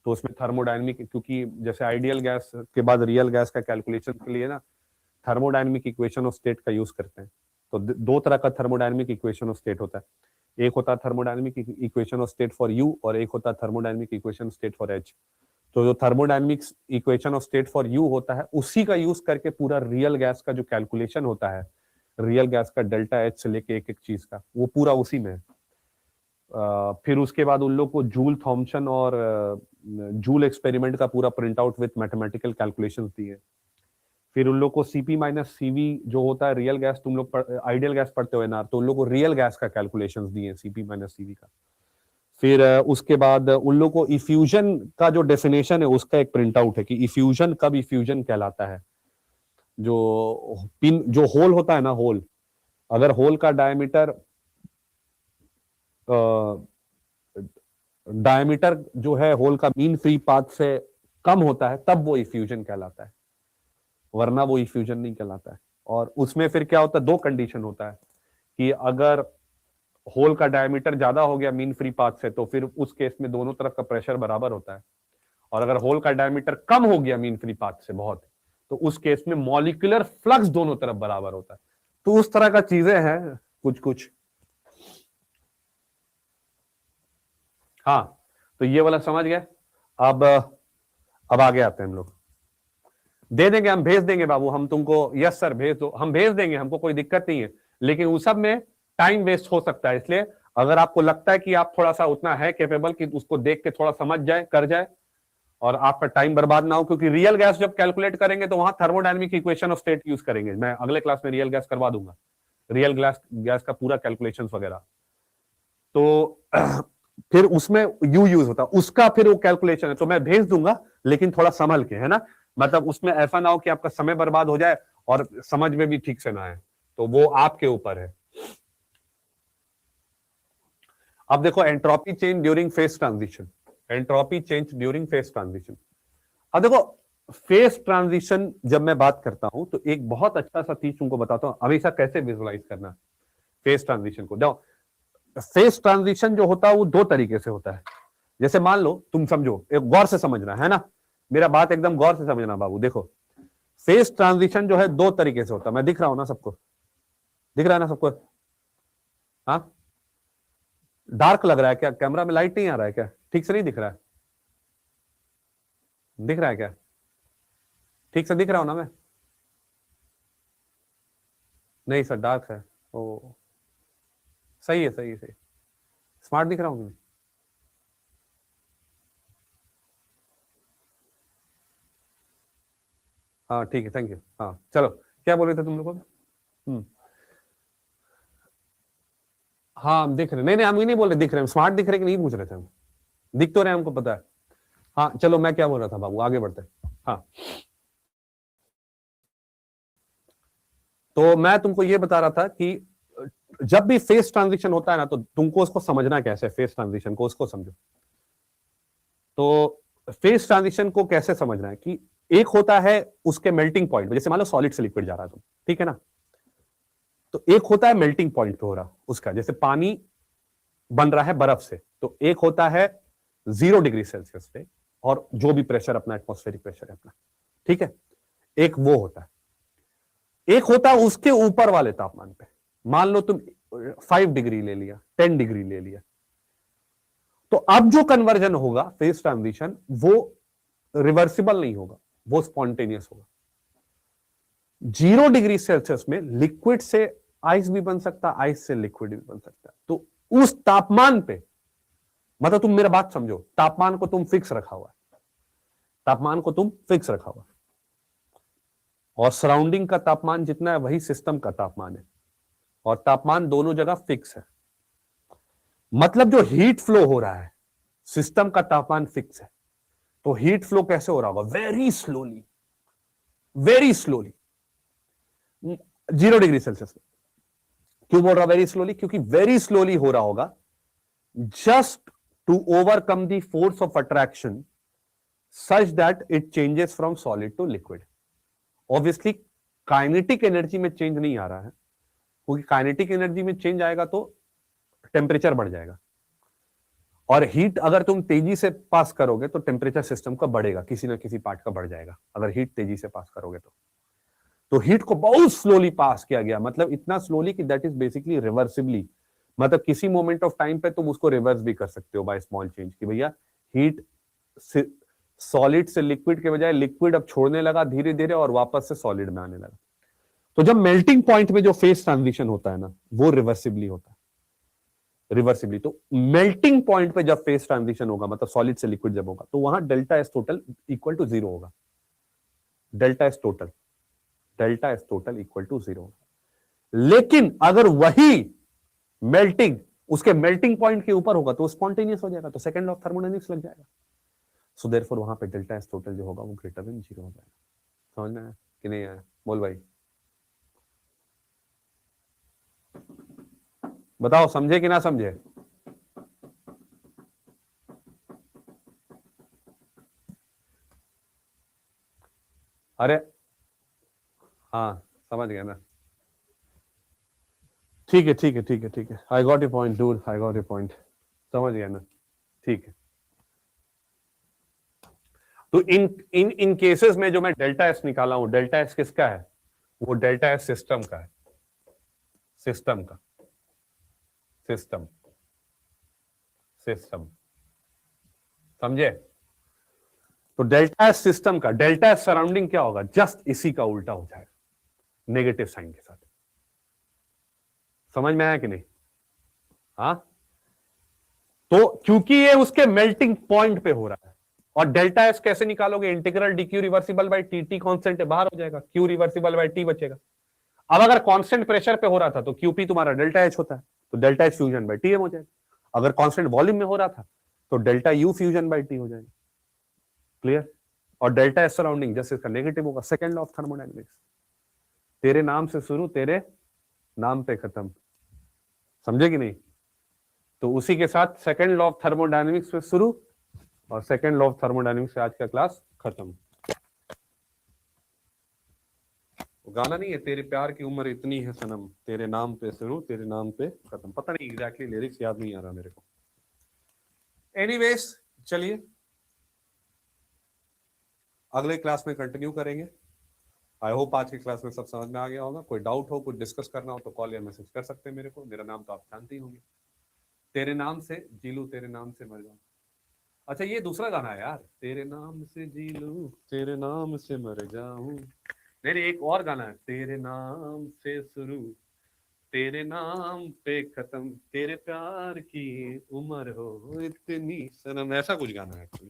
तो उसमें थर्मोडायनेमिक, क्योंकि जैसे आइडियल गैस के बाद रियल गैस का कैलकुलेशन के लिए ना थर्मोडायनेमिक इक्वेशन ऑफ स्टेट का यूज करते हैं। तो दो तरह का थर्मोडायनेमिक इक्वेशन ऑफ स्टेट होता है, एक होता है thermodynamic equation of state for you और एक होता है thermodynamic equation state for H. तो जो thermodynamics equation of state for you होता है उसी का यूज करके पूरा रियल गैस का जो कैलकुलेशन होता है, रियल गैस का डेल्टा एच से लेके एक एक चीज का, वो पूरा उसी में है। फिर उसके बाद उन लोग को जूल थॉमसन और जूल एक्सपेरिमेंट का पूरा print out with mathematical calculations दिए। फिर उन लोग को सीपी माइनस सीवी जो होता है रियल गैस, तुम लोग आइडियल गैस पढ़ते हो ना, तो उन लोग को रियल गैस का कैलकुलेशंस दिए सीपी माइनस सीवी का। फिर उसके बाद उन लोग को इफ्यूजन का जो डेफिनेशन है उसका एक प्रिंट आउट है कि इफ्यूजन कब इफ्यूजन कहलाता है। जो पिन जो होल होता है ना, होल, अगर होल का डायमीटर जो है होल का मीन फ्री पाथ से कम होता है तब वो इफ्यूजन कहलाता है, वरना वो इफ्यूजन नहीं कहलाता है। और उसमें फिर क्या होता है, दो कंडीशन होता है कि अगर होल का डायमीटर ज्यादा हो गया मीन फ्री पाथ से तो फिर उस केस में दोनों तरफ का प्रेशर बराबर होता है, और अगर होल का डायमीटर कम हो गया मीन फ्री पाथ से बहुत, तो उस केस में मॉलिक्यूलर फ्लक्स दोनों तरफ बराबर होता है। तो उस तरह का चीजें हैं कुछ कुछ। हाँ, तो ये वाला समझ गए। अब आगे आते हैं हम लोग। दे देंगे, हम भेज देंगे बाबू, हम तुमको, यस सर भेज दो, हम भेज देंगे, हमको कोई दिक्कत नहीं है, लेकिन उस सब में टाइम वेस्ट हो सकता है। इसलिए अगर आपको लगता है कि आप थोड़ा सा उतना है कैपेबल कि उसको देख के थोड़ा समझ जाए, कर जाए, और आपका टाइम बर्बाद ना हो, क्योंकि रियल गैस जब कैलकुलेट करेंगे तो वहां thermodynamic equation of state use करेंगे। मैं अगले क्लास में रियल गैस करवा दूंगा, रियल गैस का पूरा कैलकुलेशन वगैरह। तो फिर उसमें यू यूज होता है, उसका फिर वो कैलकुलेशन है, तो मैं भेज दूंगा, लेकिन थोड़ा संभल के, है ना, मतलब उसमें ऐसा ना हो कि आपका समय बर्बाद हो जाए और समझ में भी ठीक से ना आए, तो वो आपके ऊपर है। अब देखो, entropy change during phase transition, entropy change during phase transition. अब देखो, फेज ट्रांजिशन जब मैं बात करता हूं तो एक बहुत अच्छा सा चीज तुमको बताता हूं, हमेशा कैसे विजुलाइज करना फेज ट्रांजिशन को। देखो, फेज ट्रांजिशन जो होता है वो दो तरीके से होता है। जैसे मान लो, तुम समझो, एक गौर से समझना है ना, मेरा बात एकदम गौर से समझना बाबू। देखो, फेज ट्रांजिशन जो है दो तरीके से होता है। मैं दिख रहा हूं ना सबको, दिख रहा है ना सबको? हाँ, डार्क लग रहा है क्या? कैमरा में लाइट नहीं आ रहा है क्या? ठीक से नहीं दिख रहा है? दिख रहा है क्या? ठीक से दिख रहा हूं ना मैं? नहीं सर, डार्क है। ओ, सही है, सही है, सही। स्मार्ट दिख रहा हूं कि नहीं? हाँ ठीक है, थैंक यू। हाँ चलो, क्या बोल रहे थे तुम लोग? हाँ हम दिख रहे, नहीं नहीं हम ही नहीं बोल रहे, दिख रहे हैं, स्मार्ट दिख रहे कि नहीं पूछ रहे थे हम, दिख तो रहे, हमको पता है। हाँ चलो, मैं क्या बोल रहा था बाबू, आगे बढ़ते हैं। हाँ, तो मैं तुमको ये बता रहा था कि जब भी फेस ट्रांजिशन होता है ना, तो तुमको उसको समझना कैसे, फेस ट्रांजिशन को, उसको समझो। तो फेस ट्रांजिशन को कैसे समझना है कि एक होता है उसके मेल्टिंग पॉइंट, जैसे मान लो सॉलिड से लिक्विड जा रहा है तुम, ठीक है ना, तो एक होता है मेल्टिंग पॉइंट पे हो रहा उसका, जैसे पानी बन रहा है बर्फ से, तो एक होता है 0 डिग्री सेल्सियस पे, और जो भी प्रेशर अपना एटमॉस्फेरिक प्रेशर है अपना, ठीक है, एक वो होता है। एक होता है उसके ऊपर वाले तापमान पे, मान लो तुम 5 डिग्री ले लिया, 10 डिग्री ले लिया, तो अब जो कन्वर्जन होगा फेज ट्रांजिशन, वो रिवर्सिबल नहीं होगा, वो स्पॉन्टेनियस होगा। 0 डिग्री सेल्सियस में लिक्विड से आइस भी बन सकता है, आइस से लिक्विड भी बन सकता है। तो उस तापमान पे, मतलब तुम मेरा बात समझो, तापमान को तुम फिक्स रखा हुआ है, तापमान को तुम फिक्स रखा हुआ है, और सराउंडिंग का तापमान जितना है वही सिस्टम का तापमान है, और तापमान दोनों जगह फिक्स है। मतलब जो हीट फ्लो हो रहा है, सिस्टम का तापमान फिक्स है, तो हीट फ्लो कैसे हो रहा होगा? Very slowly, very slowly, 0 degree Celsius में। क्यों बोल रहा वेरी स्लोली? क्योंकि वेरी स्लोली हो रहा होगा, just to overcome the force of attraction such that it changes from solid to liquid. Obviously kinetic energy में चेंज नहीं आ रहा है, क्योंकि काइनेटिक एनर्जी में चेंज आएगा तो टेम्परेचर बढ़ जाएगा, और हीट अगर तुम तेजी से पास करोगे तो टेम्परेचर सिस्टम का बढ़ेगा, किसी ना किसी पार्ट का बढ़ जाएगा अगर हीट तेजी से पास करोगे तो हीट को बहुत स्लोली पास किया गया, मतलब इतना स्लोली कि दैट इज बेसिकली रिवर्सिबली, मतलब किसी मोमेंट ऑफ टाइम पे तुम उसको रिवर्स भी कर सकते हो बाय स्मॉल चेंज, कि भैया हीट सॉलिड से लिक्विड के बजाय लिक्विड अब छोड़ने लगा धीरे धीरे और वापस से सॉलिड में आने लगा। तो जब मेल्टिंग पॉइंट में जो फेज ट्रांजिशन होता है ना, वो रिवर्सिबली होता है, रिवर्सिबली। तो मेल्टिंग पॉइंट पे जब फेज ट्रांजिशन होगा, मतलब सॉलिड से लिक्विड जब होगा, तो वहां delta S total equal to 0 होगा, delta S total equal to 0 होगा। लेकिन अगर वही मेल्टिंग उसके मेल्टिंग पॉइंट के ऊपर होगा तो स्पॉन्टेनियस हो जाएगा, तो सेकंड लॉ ऑफ थर्मोडायनेमिक्स लग जाएगा। सो देयरफॉर वहां पे डेल्टा एस टोटल जो होगा वो ग्रेटर देन 0 हो जाएगा। समझ में आया कि नहीं आया? बोल भाई, बताओ समझे कि ना समझे? अरे हाँ समझ गया ना, ठीक है, I got your point dude, I got your point, समझ गया ना, ठीक है। तो इन केसेस में जो मैं डेल्टा एस निकाला हूं, डेल्टा एस किसका है? वो डेल्टा एस सिस्टम का है, सिस्टम का, सिस्टम समझे? तो डेल्टा एस सिस्टम का, डेल्टा एस सराउंडिंग क्या होगा? जस्ट इसी का उल्टा हो जाएगा, नेगेटिव साइन के साथ। समझ में आया कि नहीं? हाँ, तो क्योंकि ये उसके मेल्टिंग पॉइंट पे हो रहा है, और डेल्टा एस कैसे निकालोगे? Integral D Q reversible by T, T constant है बाहर हो जाएगा, क्यू रिवर्सिबल बाई टी बचेगा। अब अगर कांस्टेंट प्रेशर पे हो रहा था तो क्यूपी तुम्हारा डेल्टा एच होता है, तो delta H fusion by TM हो जाएगा। अगर कांस्टेंट वॉल्यूम में हो रहा था तो delta you fusion by T हो जाएगा। क्लियर? और डेल्टा एस सराउंडिंग जैसे इसका नेगेटिव होगा, सेकंड लॉ ऑफ थर्मोडायनेमिक्स, तेरे नाम से शुरू तेरे नाम पे खत्म। समझे कि नहीं? तो उसी के साथ सेकंड लॉ ऑफ थर्मोडायनेमिक्स पे शुरू और सेकंड लॉ ऑफ थर्मोडायनेमिक्स से आज का क्लास खत्म। गाना नहीं है, तेरे प्यार की उम्र इतनी है सनम, तेरे नाम पे शुरू तेरे नाम पे खत्म, पता नहीं एग्जैक्टली लिरिक्स याद नहीं आ रहा मेरे को। एनीवेज चलिए अगले क्लास में कंटिन्यू करेंगे। आई होप आज की क्लास में सब समझ में आ गया होगा। कोई डाउट हो, कुछ डिस्कस करना हो तो कॉल या मैसेज कर सकते हैं मेरे को। मेरा नाम तो आप जानते ही होंगे, तेरे नाम से जी लूं तेरे नाम से मर जाऊं। अच्छा ये दूसरा गाना है यार, तेरे नाम से जी लूं तेरे नाम से मर जाऊं। नहीं एक और गाना है, तेरे नाम से शुरू तेरे नाम पे खत्म, तेरे प्यार की उम्र हो इतनी सनम, ऐसा कुछ गाना है एक्चुअली,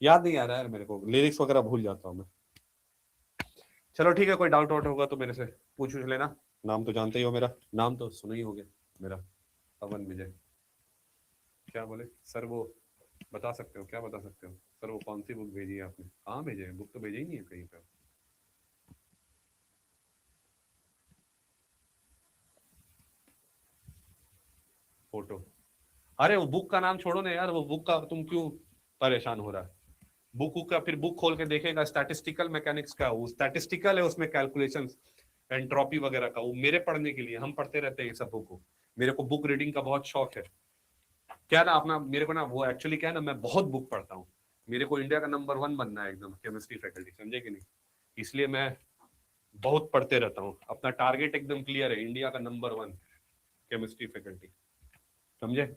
याद नहीं आ रहा है मेरे को, लिरिक्स वगैरह भूल जाता हूँ मैं। चलो ठीक है, कोई डाउट वाउट होगा तो मेरे से पूछ लेना। नाम तो जानते ही हो मेरा, नाम तो सुना ही होगे मेरा, पवन विजय। क्या बोले सर? वो बता सकते हो, क्या बता सकते हो सर? वो कौन सी बुक भेजी है आपने? कहाँ भेजे है? बुक तो भेजी ही नहीं है कहीं पे। फोटो? अरे वो बुक का नाम छोड़ो ना यार, वो बुक का तुम क्यों परेशान हो रहा है? बुक का फिर बुक खोल के देखेगा, स्टैटिस्टिकल मैकेनिक्स का, वो स्टैटिस्टिकल है, उसमें कैलकुलेशंस एंट्रोपी वगैरह का, वो मेरे पढ़ने के लिए, हम पढ़ते रहते हैं ये सब बुक को। मेरे को बुक रीडिंग का बहुत शौक है। क्या ना अपना मेरे को ना, वो एक्चुअली क्या है ना, मैं बहुत बुक पढ़ता हूँ। मेरे को इंडिया का नंबर 1 बनना है एकदम केमिस्ट्री फैकल्टी, समझे कि नहीं? इसलिए मैं बहुत पढ़ते रहता हूँ। अपना टारगेट एकदम क्लियर है, इंडिया का नंबर 1 केमिस्ट्री फैकल्टी, समझे?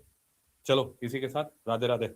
चलो इसी के साथ राधे राधे।